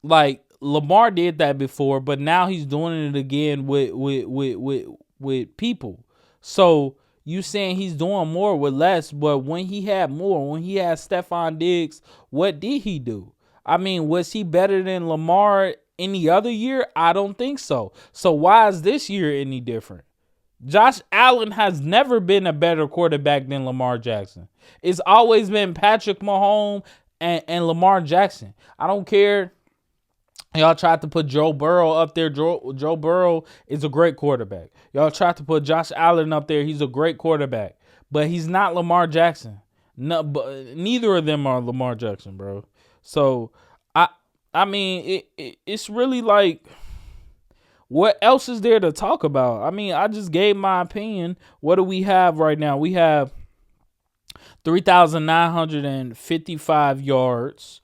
Like Lamar did that before, but now he's doing it again with people. So you saying he's doing more with less, but when he had more, when he had Stephon Diggs, what did he do? I mean, was he better than Lamar any other year? I don't think so. So why is this year any different? Josh Allen has never been a better quarterback than Lamar Jackson. It's always been Patrick Mahomes and Lamar Jackson. I don't care. Y'all tried to put Joe Burrow up there. Joe Burrow is a great quarterback. Y'all tried to put Josh Allen up there. He's a great quarterback. But he's not Lamar Jackson. No, but neither of them are Lamar Jackson, bro. So, I mean, it's really like, what else is there to talk about? I mean, I just gave my opinion. What do we have right now? We have 3,955 yards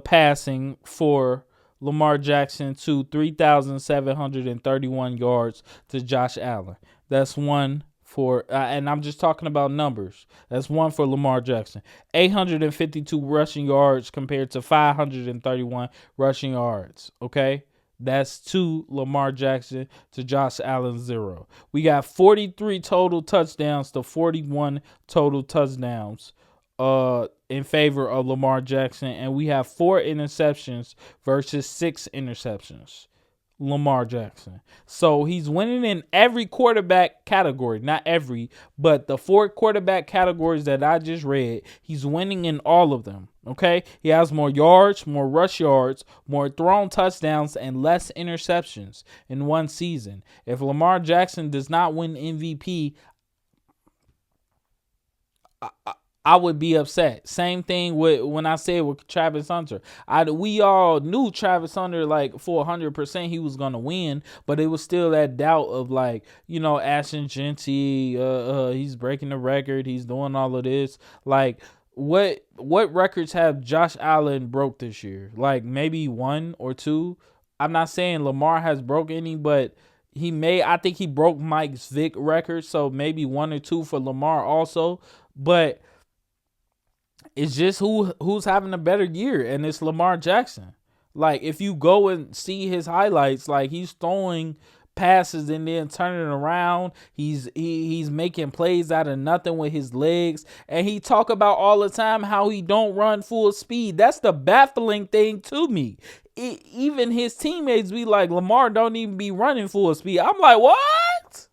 passing for Lamar Jackson to 3,731 yards to Josh Allen. That's one for, and I'm just talking about numbers. That's one for Lamar Jackson. 852 rushing yards compared to 531 rushing yards. Okay. That's 2 Lamar Jackson to Josh Allen 0. We got 43 total touchdowns to 41 total touchdowns in favor of Lamar Jackson, and we have 4 interceptions versus 6 interceptions. Lamar Jackson. So he's winning in every quarterback category. Not every, but the 4 quarterback categories that I just read, he's winning in all of them. Okay? He has more yards, more rush yards, more thrown touchdowns, and less interceptions in one season. If Lamar Jackson does not win MVP, I would be upset. Same thing with when I said with Travis Hunter. We all knew Travis Hunter, like, for 100% he was gonna win, but it was still that doubt of, like, Ashton Genty, he's breaking the record, he's doing all of this. Like, what records have Josh Allen broke this year? Like, maybe 1 or 2. I'm not saying Lamar has broke any, but I think he broke Mike's Vick record, so maybe 1 or 2 for Lamar also. But it's just who's having a better year, and it's Lamar Jackson. Like, if you go and see his highlights, like, he's throwing passes and then turning around. He's making plays out of nothing with his legs, and he talk about all the time how he don't run full speed. That's the baffling thing to me. Even his teammates be like, Lamar don't even be running full speed. I'm like, what?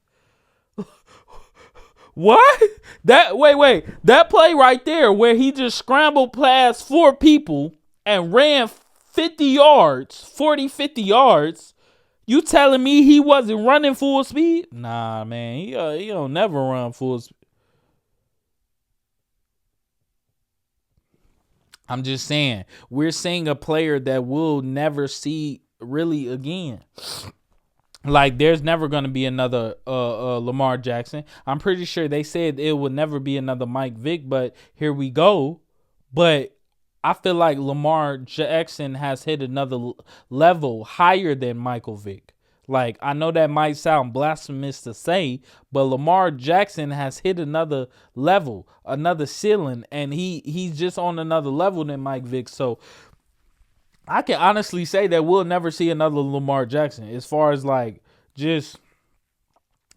What? Wait. That play right there where he just scrambled past 4 people and ran 50 yards, 40, 50 yards. You telling me he wasn't running full speed? Nah, man. He don't never run full speed. I'm just saying, we're seeing a player that we'll never see really again. Like, there's never going to be another Lamar Jackson. I'm pretty sure they said it would never be another Mike Vick, but here we go. But I feel like Lamar Jackson has hit another level higher than Michael Vick. Like, I know that might sound blasphemous to say, but Lamar Jackson has hit another level, another ceiling, and he's just on another level than Mike Vick. So I can honestly say that we'll never see another Lamar Jackson as far as like just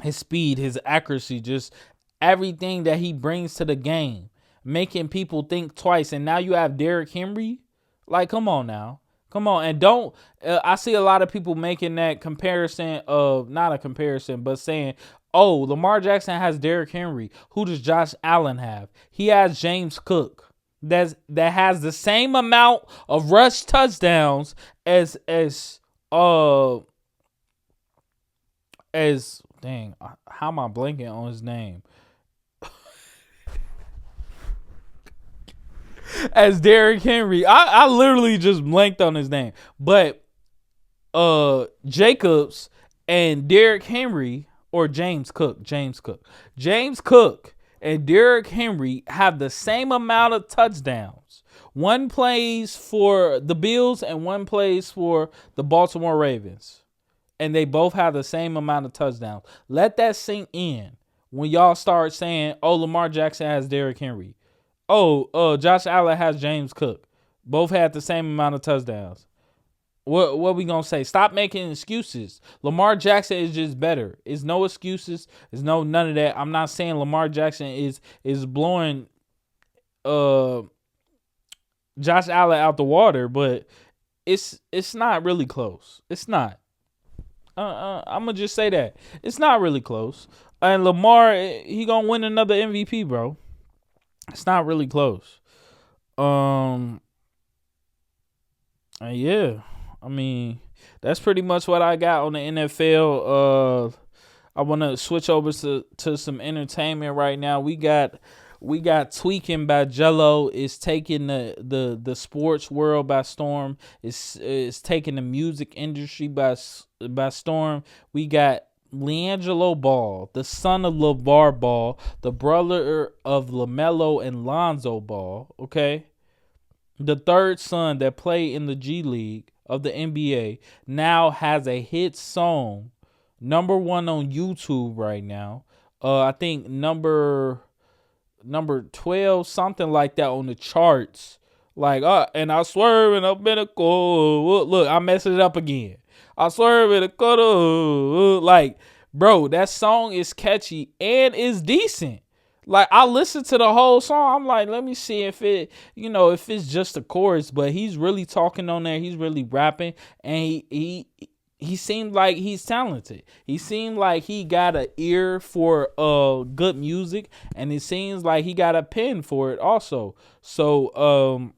his speed, his accuracy, just everything that he brings to the game, making people think twice. And now you have Derrick Henry. Like, come on now. Come on. And don't, I see a lot of people making that comparison of, not a comparison, but saying, oh, Lamar Jackson has Derrick Henry. Who does Josh Allen have? He has James Cook. That has the same amount of rush touchdowns as how am I blanking on his name? As Derrick Henry. I literally just blanked on his name. But Jacobs and Derrick Henry, or James Cook and Derrick Henry have the same amount of touchdowns. One plays for the Bills and one plays for the Baltimore Ravens. And they both have the same amount of touchdowns. Let that sink in when y'all start saying, oh, Lamar Jackson has Derrick Henry. Oh, Josh Allen has James Cook. Both had the same amount of touchdowns. What we gonna say? Stop making excuses. Lamar Jackson is just better. It's no excuses. There's none of that. I'm not saying Lamar Jackson is blowing Josh Allen out the water, but it's not really close. It's not. I'm gonna just say that it's not really close. And Lamar, he gonna win another MVP, bro. It's not really close. Yeah. I mean, that's pretty much what I got on the NFL. I want to switch over to some entertainment right now. We got Tweaking by Jello. It's taking the sports world by storm. It's taking the music industry by storm. We got LiAngelo Ball, the son of LeVar Ball, the brother of LaMelo and Lonzo Ball, okay? The third son that played in the G League of the NBA now has a hit song, number 1 on YouTube right now. I think number 12, something like that on the charts. Like, and I swerve and I'm in a goal. Look, I messed it up again. I swerve in a quarter. Like, bro, that song is catchy and is decent. Like, I listened to the whole song. I'm like, let me see if it's just a chorus. But he's really talking on there. He's really rapping, and he seemed like he's talented. He seemed like he got an ear for good music, and it seems like he got a pen for it also. So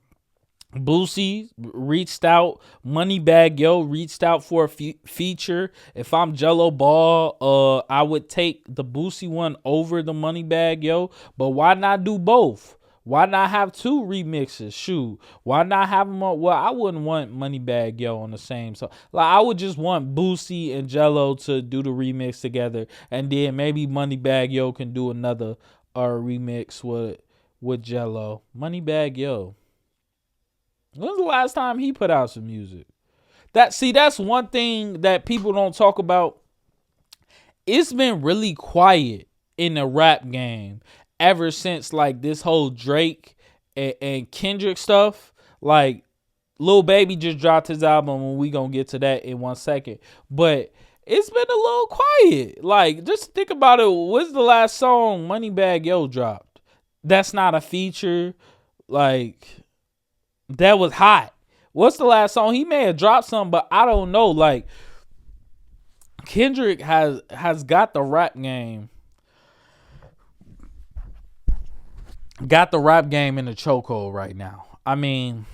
Boosie reached out, Moneybagg Yo reached out for a feature. If I'm Jello Ball, I would take the Boosie one over the Moneybagg Yo, but why not do both? Why not have 2 remixes? Shoot, why not have them on? Well, I wouldn't want Moneybagg Yo on the same song. Like, I would just want Boosie and Jello to do the remix together, and then maybe Moneybagg Yo can do another remix with Jello. Moneybagg Yo. When's the last time he put out some music? That's one thing that people don't talk about it's been really quiet in the rap game ever since like this whole Drake and Kendrick stuff. Like Lil Baby just dropped his album, and we gonna get to that in 1 second. But it's been a little quiet. Like, just think about it. What's the last song Moneybagg Yo dropped? That's not a feature. Like, that was hot. What's the last song? He may have dropped something, but I don't know. Like, Kendrick has got the rap game. Got the rap game in the chokehold right now. I mean,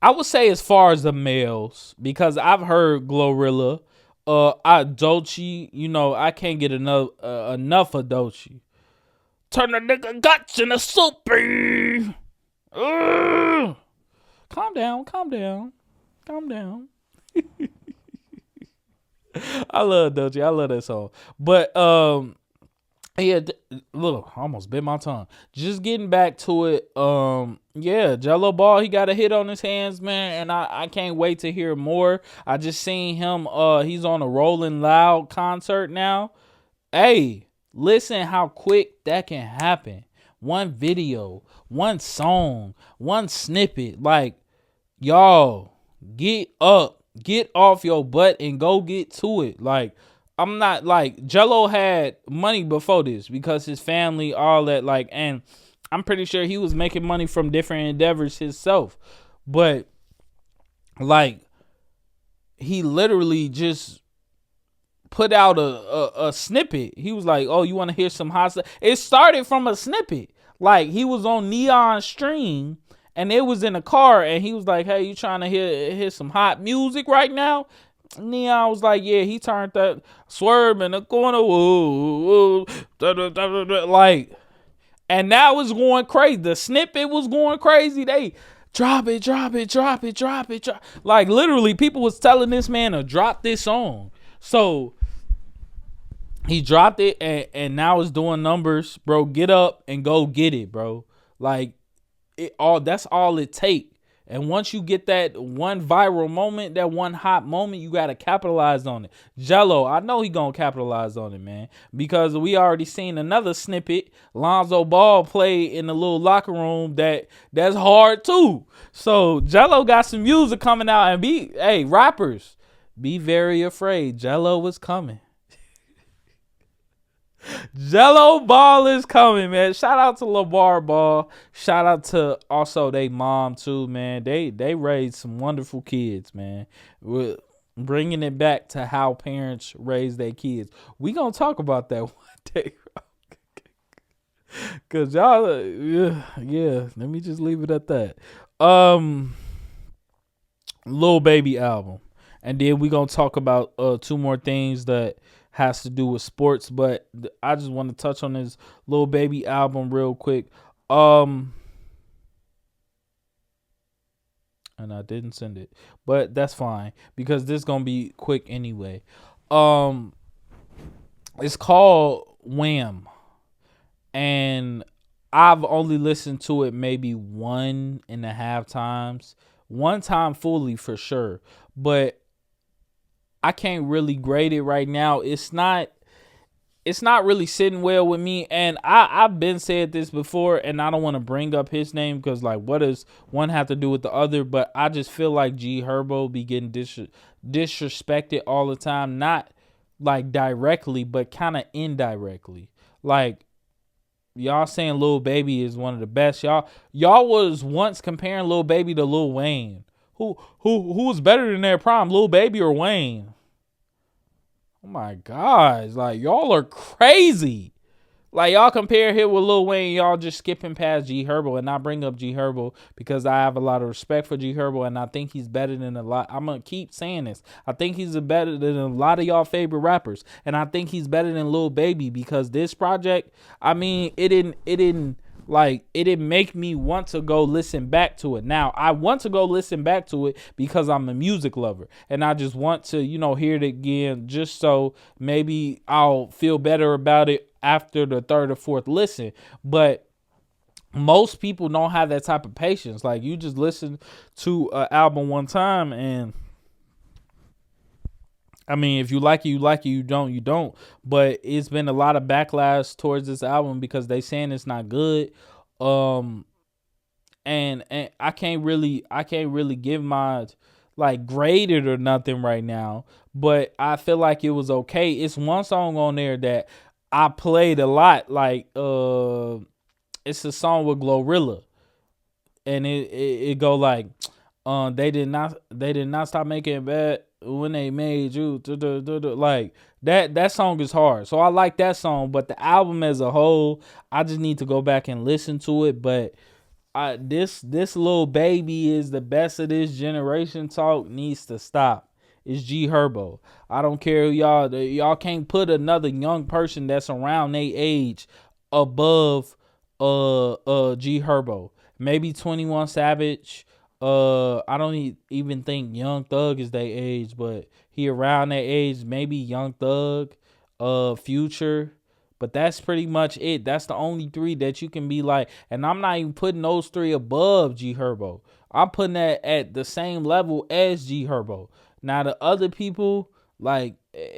I would say as far as the males, because I've heard Glorilla, Dolce, I can't get enough of Dolce. Turn the nigga guts into soupy. Calm down. I love Dolce. I love that song. But yeah, look, I almost bit my tongue. Just getting back to it. Yeah, Jello Ball, he got a hit on his hands, man, and I can't wait to hear more. I just seen him. He's on a Rolling Loud concert now. Hey, listen how quick that can happen. One video, one song, one snippet. Like, y'all, get up, get off your butt, and go get to it. Like, I'm not like Jello had money before this because his family, all that, like, and I'm pretty sure he was making money from different endeavors himself. But like, he literally just put out a snippet. He was like, "Oh, you want to hear some hot stuff?" It started from a snippet. Like, he was on Neon Stream and it was in a car, and he was like, "Hey, you trying to hear some hot music right now?" Neon was like, yeah, he turned that swerve in the corner, woo, like, and now it's going crazy. The snippet was going crazy. They drop it. Like, literally, people was telling this man to drop this song. So he dropped it, and now it's doing numbers, bro. Get up and go get it, bro. Like, that's all it takes. And once you get that one viral moment, that one hot moment, you got to capitalize on it. Jello, I know he going to capitalize on it, man. Because we already seen another snippet. Lonzo Ball play in the little locker room that's hard too. So Jello got some music coming out. And rappers, be very afraid. Jello is coming. Jello Ball is coming, man. Shout out to LeVar Ball. Shout out to also they mom too, man. They raised some wonderful kids, man. We're bringing it back to how parents raise their kids. We gonna talk about that one day, cause y'all, yeah. Let me just leave it at that. Lil Baby album, and then we gonna talk about 2 more things that has to do with sports, but I just want to touch on this Lil Baby album real quick. And I didn't send it, but that's fine because this gonna be quick anyway. It's called Wham, and I've only listened to it maybe 1.5 times. One time fully for sure, but I can't really grade it right now. It's not really sitting well with me. And I've been said this before, and I don't want to bring up his name because, like, what does one have to do with the other? But I just feel like G Herbo be getting disrespected all the time. Not like directly, but kind of indirectly. Like, y'all saying Lil Baby is one of the best. Y'all was once comparing Lil Baby to Lil Wayne. Who was better than their prime, Lil Baby or Wayne? Oh my gosh, like, y'all are crazy. Like, y'all compare him with Lil Wayne, y'all just skipping past G Herbo, and I bring up G Herbo because I have a lot of respect for G Herbo, and I think he's better than a lot. I'm gonna keep saying this. I think he's better than a lot of y'all favorite rappers, and I think he's better than Lil Baby because this project, I mean, it didn't make me want to go listen back to it. Now, I want to go listen back to it because I'm a music lover and I just want to, hear it again just so maybe I'll feel better about it after the 3rd or 4th listen. But most people don't have that type of patience. Like, you just listen to an album one time and I mean, if you like it, you like it. You don't, you don't. But it's been a lot of backlash towards this album because they saying it's not good. Um, and I can't really give my like grade it or nothing right now. But I feel like it was okay. It's one song on there that I played a lot. Like it's a song with Glorilla, and it go like, they did not stop making it bad when they made you. Like that song is hard, so I like that song. But the album as a whole, I just need to go back and listen to it. But this little baby is the best of this generation. Talk needs to stop. It's G Herbo. I don't care who y'all can't put another young person that's around their age above G Herbo. Maybe 21 Savage. I don't even think Young Thug is their age, but he around their age. Maybe Young Thug, Future. But that's pretty much it. That's the only three that you can be like. And I'm not even putting those three above G Herbo. I'm putting that at the same level as G Herbo. Now the other people, like,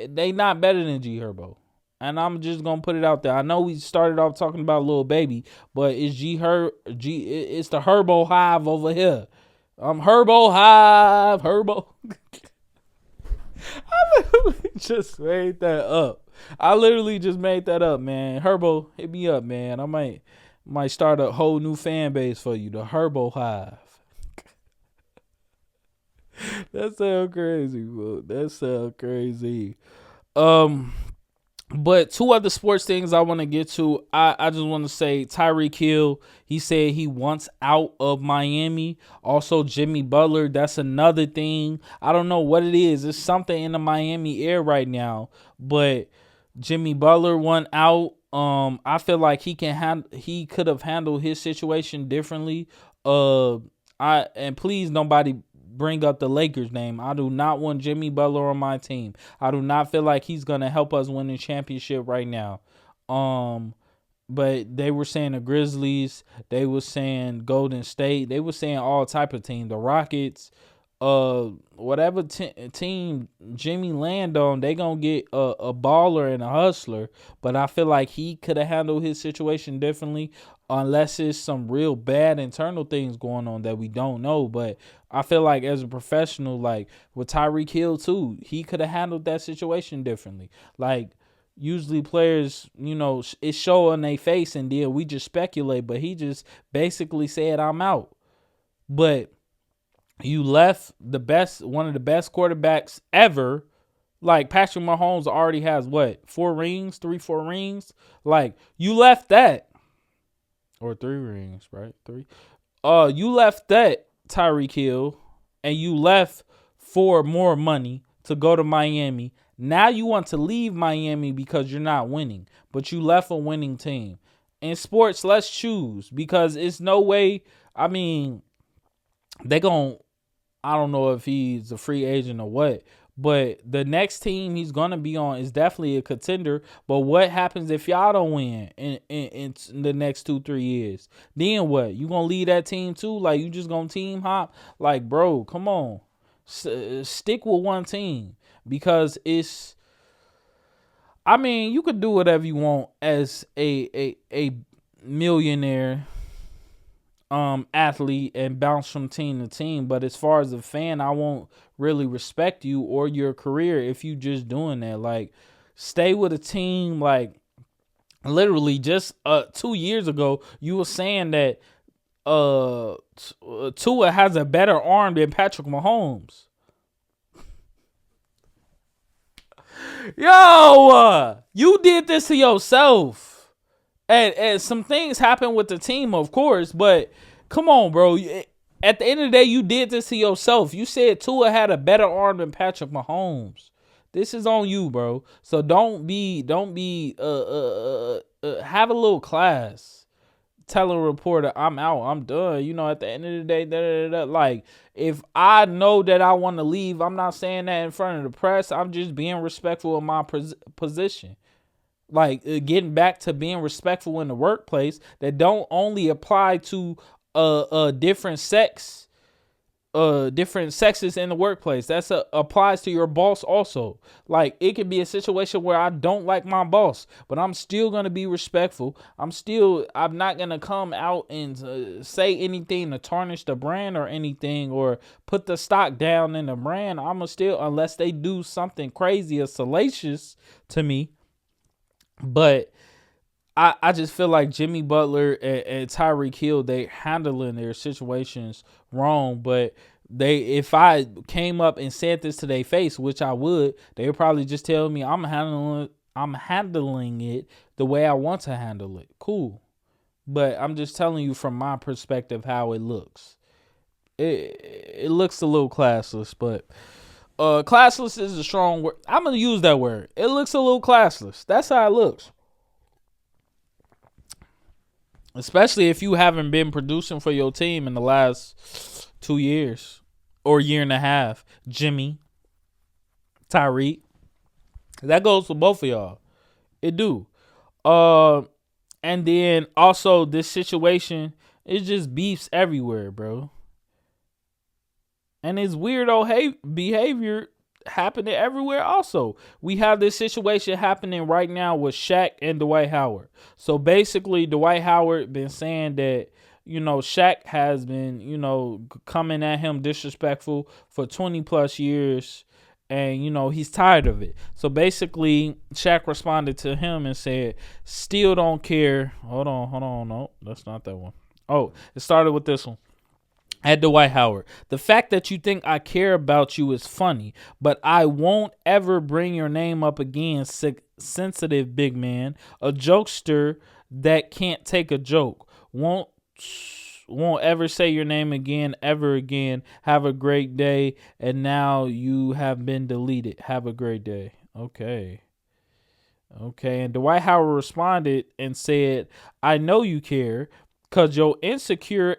they not better than G Herbo. And I'm just gonna put it out there. I know we started off talking about Lil Baby, but it's it's the Herbo Hive over here. Herbo Hive, Herbo. I literally just made that up. I literally just made that up, man. Herbo, hit me up, man. I might start a whole new fan base for you, the Herbo Hive. That sound crazy, bro. That sound crazy. But two other sports things I want to get to. I just want to say Tyreek Hill, he said he wants out of Miami. Also, Jimmy Butler, that's another thing. I don't know what it is. It's something in the Miami air right now. But Jimmy Butler went out. I feel like he could have handled his situation differently. And please nobody bring up the Lakers name. I do not want Jimmy Butler on my team. I do not feel like he's gonna help us win the championship right now. But they were saying the Grizzlies, they were saying Golden State, they were saying all type of teams, the Rockets, whatever team Jimmy land on, they gonna get a baller and a hustler. But I feel like he could have handled his situation differently, unless it's some real bad internal things going on that we don't know. But I feel like as a professional, like with Tyreek Hill too, he could have handled that situation differently. Like usually players, it's show on their face and then we just speculate, but he just basically said, I'm out. But you left one of the best quarterbacks ever. Like Patrick Mahomes already has what? 4 rings? Like you left that. Or 3 rings, right? 3. You left that, Tyreek Hill, and you left for more money to go to Miami. Now you want to leave Miami because you're not winning, but you left a winning team. In sports, let's choose, because it's no way. I mean, I don't know if he's a free agent or what, but the next team he's going to be on is definitely a contender. But what happens if y'all don't win in the next 2-3 years? Then what? You going to leave that team too? Like, you just going to team hop? Like, bro, come on. Stick with one team, because it's, I mean, you could do whatever you want as a millionaire athlete and bounce from team to team, but as far as a fan, I won't really respect you or your career if you just doing that. Like, stay with a team. Like, literally just 2 years ago you were saying that Tua has a better arm than Patrick Mahomes. Yo, you did this to yourself. And some things happen with the team, of course, but come on, bro. At the end of the day, you did this to yourself. You said Tua had a better arm than Patrick Mahomes. This is on you, bro. So don't be have a little class. Tell a reporter, I'm out, I'm done. At the end of the day, like, if I know that I want to leave, I'm not saying that in front of the press. I'm just being respectful of my position. Like, getting back to being respectful in the workplace, that don't only apply to a different sex different sexes in the workplace. That's applies to your boss also. Like, it could be a situation where I don't like my boss, but I'm still gonna be respectful. I'm not gonna come out and say anything to tarnish the brand or anything, or put the stock down in the brand. I'ma still, unless they do something crazy or salacious to me. But I just feel like Jimmy Butler and Tyreek Hill, they handling their situations wrong. But if I came up and said this to their face, which I would, they would probably just tell me I'm handling it the way I want to handle it. Cool. But I'm just telling you from my perspective how it looks. It looks a little classless, but classless is a strong word. I'm gonna use that word. It looks a little classless. That's how it looks. Especially if you haven't been producing for your team in the last 2 years or year and a half. Jimmy, Tyreek. That goes for both of y'all. It do. And then also this situation, it just beefs everywhere, bro. And it's weirdo behavior happening everywhere also. We have this situation happening right now with Shaq and Dwight Howard. So basically, Dwight Howard been saying that, Shaq has been, coming at him disrespectful for 20 plus years. And, he's tired of it. So basically, Shaq responded to him and said, still don't care. Hold on. No, that's not that one. Oh, it started with this one. At Dwight Howard, the fact that you think I care about you is funny, but I won't ever bring your name up again, sensitive big man. A jokester that can't take a joke. Won't ever say your name again, ever again. Have a great day. And now you have been deleted. Have a great day. Okay. And Dwight Howard responded and said, I know you care, because your insecure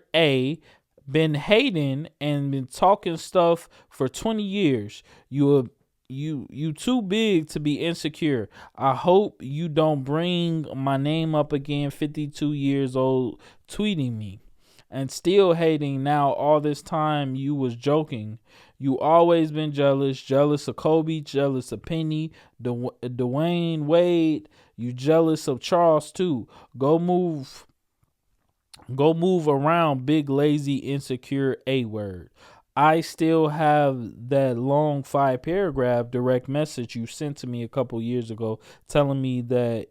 been hating and been talking stuff for 20 years. You too big to be insecure. I hope you don't bring my name up again. 52 years old tweeting me and still hating now. All this time you was joking. You always been jealous of Kobe, jealous of Penny, Dwayne Wade. You jealous of Charles too. Go move around, big, lazy, insecure A-word. I still have that long 5-paragraph direct message you sent to me a couple years ago telling me that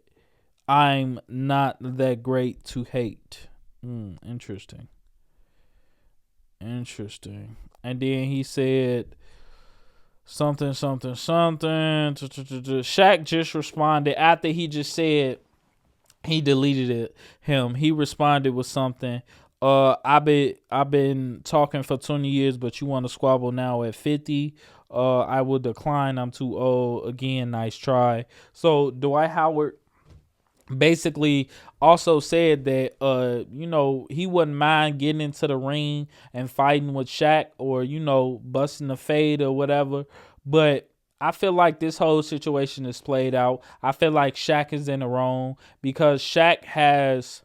I'm not that great to hate. Interesting. And then he said something. Shaq just responded after he just said, he deleted him. He responded with something. I've been talking for 20 years, but you want to squabble now at 50. I will decline. I'm too old. Again, nice try. So Dwight Howard basically also said that he wouldn't mind getting into the ring and fighting with Shaq, or busting a fade or whatever. But I feel like this whole situation is played out. I feel like Shaq is in the wrong, because Shaq has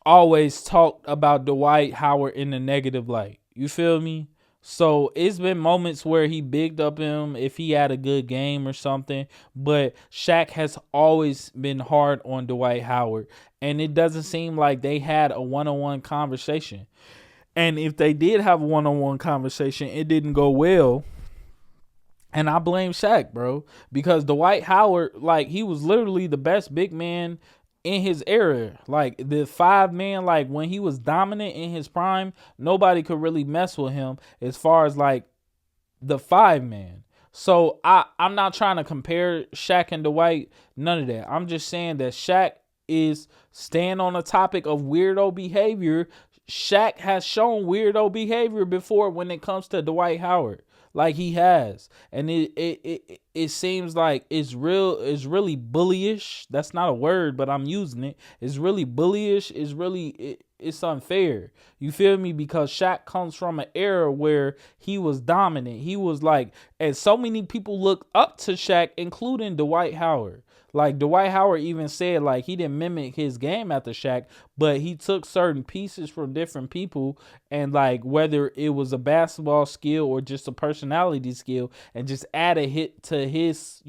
always talked about Dwight Howard in a negative light. You feel me? So it's been moments where he bigged up him if he had a good game or something. But Shaq has always been hard on Dwight Howard. And it doesn't seem like they had a one-on-one conversation. And if they did have a one-on-one conversation, it didn't go well. And I blame Shaq, bro, because Dwight Howard, he was literally the best big man in his era. Like, the 5-man, when he was dominant in his prime, nobody could really mess with him as far as, the 5-man. So I'm not trying to compare Shaq and Dwight, none of that. I'm just saying that Shaq is staying on the topic of weirdo behavior. Shaq has shown weirdo behavior before when it comes to Dwight Howard. Like he has. And it seems like it's really bullyish. That's not a word, but I'm using it. It's really bullyish. It's unfair. You feel me? Because Shaq comes from an era where he was dominant. He was like, and so many people look up to Shaq, including Dwight Howard. Like Dwight Howard even said, like, he didn't mimic his game after Shaq, but he took certain pieces from different people, and like whether it was a basketball skill or just a personality skill, and just added hit to his,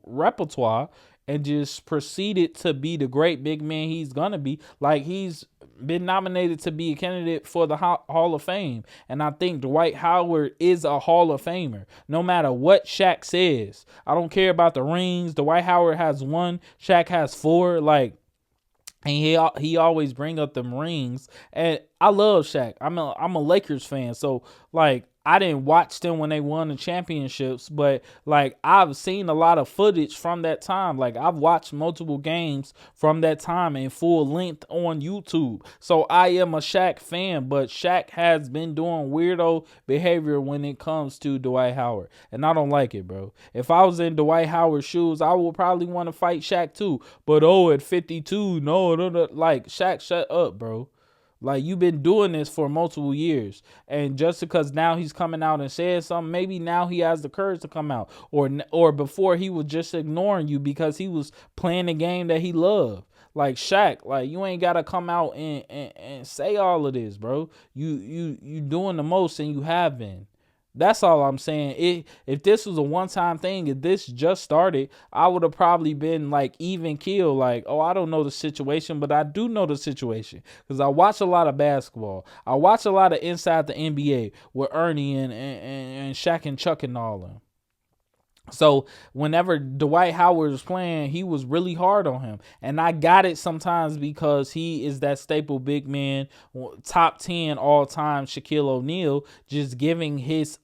repertoire, and just proceeded to be the great big man he's gonna be. Like, he's been nominated to be a candidate for the Hall of Fame, and I think Dwight Howard is a Hall of Famer. No matter what Shaq says, I don't care about the rings. Dwight Howard has 1, Shaq has 4. Like, and he always bring up them rings, and I love Shaq. I'm a Lakers fan, so like I didn't watch them when they won the championships, but like I've seen a lot of footage from that time. Like, I've watched multiple games from that time in full length on YouTube. So I am a Shaq fan, but Shaq has been doing weirdo behavior when it comes to Dwight Howard, and I don't like it, bro. If I was in Dwight Howard's shoes, I would probably want to fight Shaq too. But at 52, no, like, Shaq, shut up, bro. Like, you've been doing this for multiple years, and just because now he's coming out and saying something, maybe now he has the courage to come out, or before he was just ignoring you because he was playing the game that he loved. Like, Shaq, like, you ain't gotta come out and say all of this, bro. You doing the most, and you have been. That's all I'm saying. If this was a one-time thing, if this just started, I would have probably been like even keel. Like, oh, I don't know the situation, but I do know the situation because I watch a lot of basketball. I watch a lot of Inside the NBA with Ernie and Shaq and Chuck and all of them. So whenever Dwight Howard was playing, he was really hard on him. And I got it sometimes because he is that staple big man, top 10 all time Shaquille O'Neal, just giving his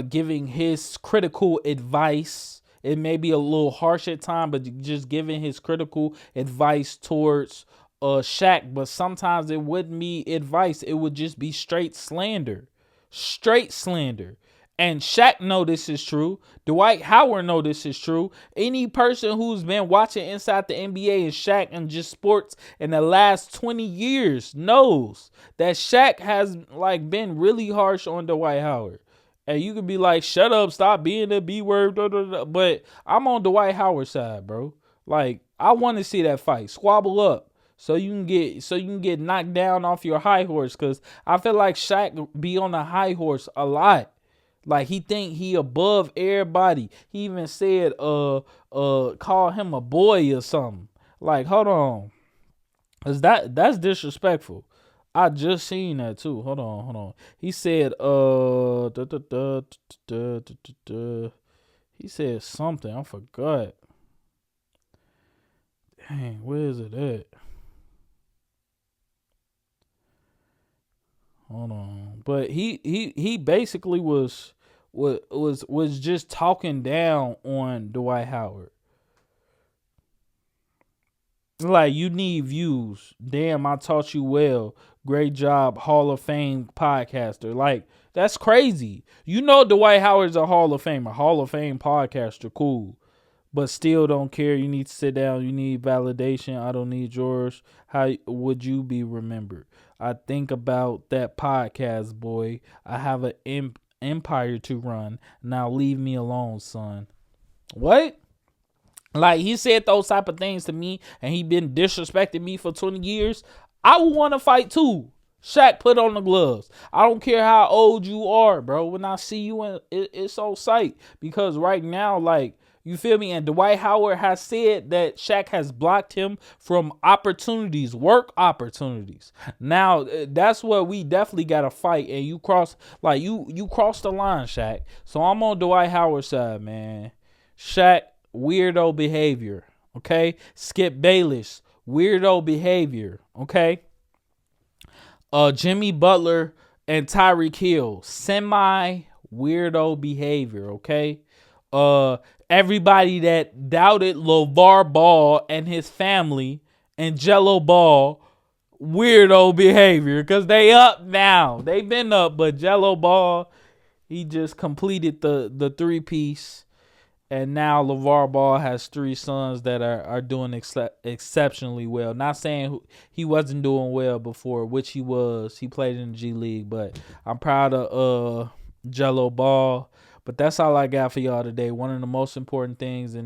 giving his critical advice. It may be a little harsh at times, but just giving his critical advice towards Shaq. But sometimes it wouldn't be advice. It would just be straight slander. Straight slander. And Shaq know this is true. Dwight Howard know this is true. Any person who's been watching Inside the NBA and Shaq and just sports in the last 20 years knows that Shaq has like been really harsh on Dwight Howard. And you could be like, shut up, stop being the B word, but I'm on Dwight Howard's side, bro. Like, I want to see that fight. Squabble up. So you can get knocked down off your high horse, because I feel like Shaq be on the high horse a lot. Like, he think he above everybody. He even said call him a boy or something. Like, hold on. Cause that's disrespectful. I just seen that too. Hold on. He said he said something. I forgot. Dang, where is it at? Hold on. But he basically was just talking down on Dwight Howard. Like, you need views. Damn, I taught you well. Great job, Hall of Fame podcaster. Like, that's crazy. You know Dwight Howard's a Hall of Famer. Hall of Fame podcaster, cool. But still don't care. You need to sit down. You need validation. I don't need yours. How would you be remembered? I think about that podcast, boy. I have an empire to run. Now leave me alone, son. What? Like, he said those type of things to me, and he been disrespecting me for 20 years. I would want to fight too. Shaq, put on the gloves. I don't care how old you are, bro. When I see you, it's on sight. Because right now, like, you feel me? And Dwight Howard has said that Shaq has blocked him from opportunities, work opportunities. Now, that's what we definitely got to fight. And you cross the line, Shaq. So I'm on Dwight Howard's side, man. Shaq, weirdo behavior. Okay? Skip Bayliss, weirdo behavior. Okay? Jimmy Butler and Tyreek Hill, semi weirdo behavior. Okay? Everybody that doubted LeVar Ball and his family and Jello Ball, weirdo behavior, because they up now. They've been up, but Jello Ball, He just completed the three piece, and now LeVar Ball has three sons that are doing exceptionally well. Not saying he wasn't doing well before, which he was. He played in the G League, but I'm proud of Jello Ball. But that's all I got for y'all today. One of the most important things in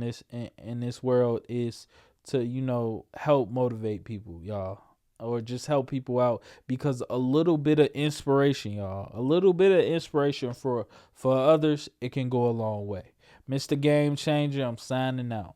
this world is to help motivate people, y'all, or just help people out, because a little bit of inspiration, y'all, a little bit of inspiration for others, it can go a long way. Mr. Game Changer, I'm signing out.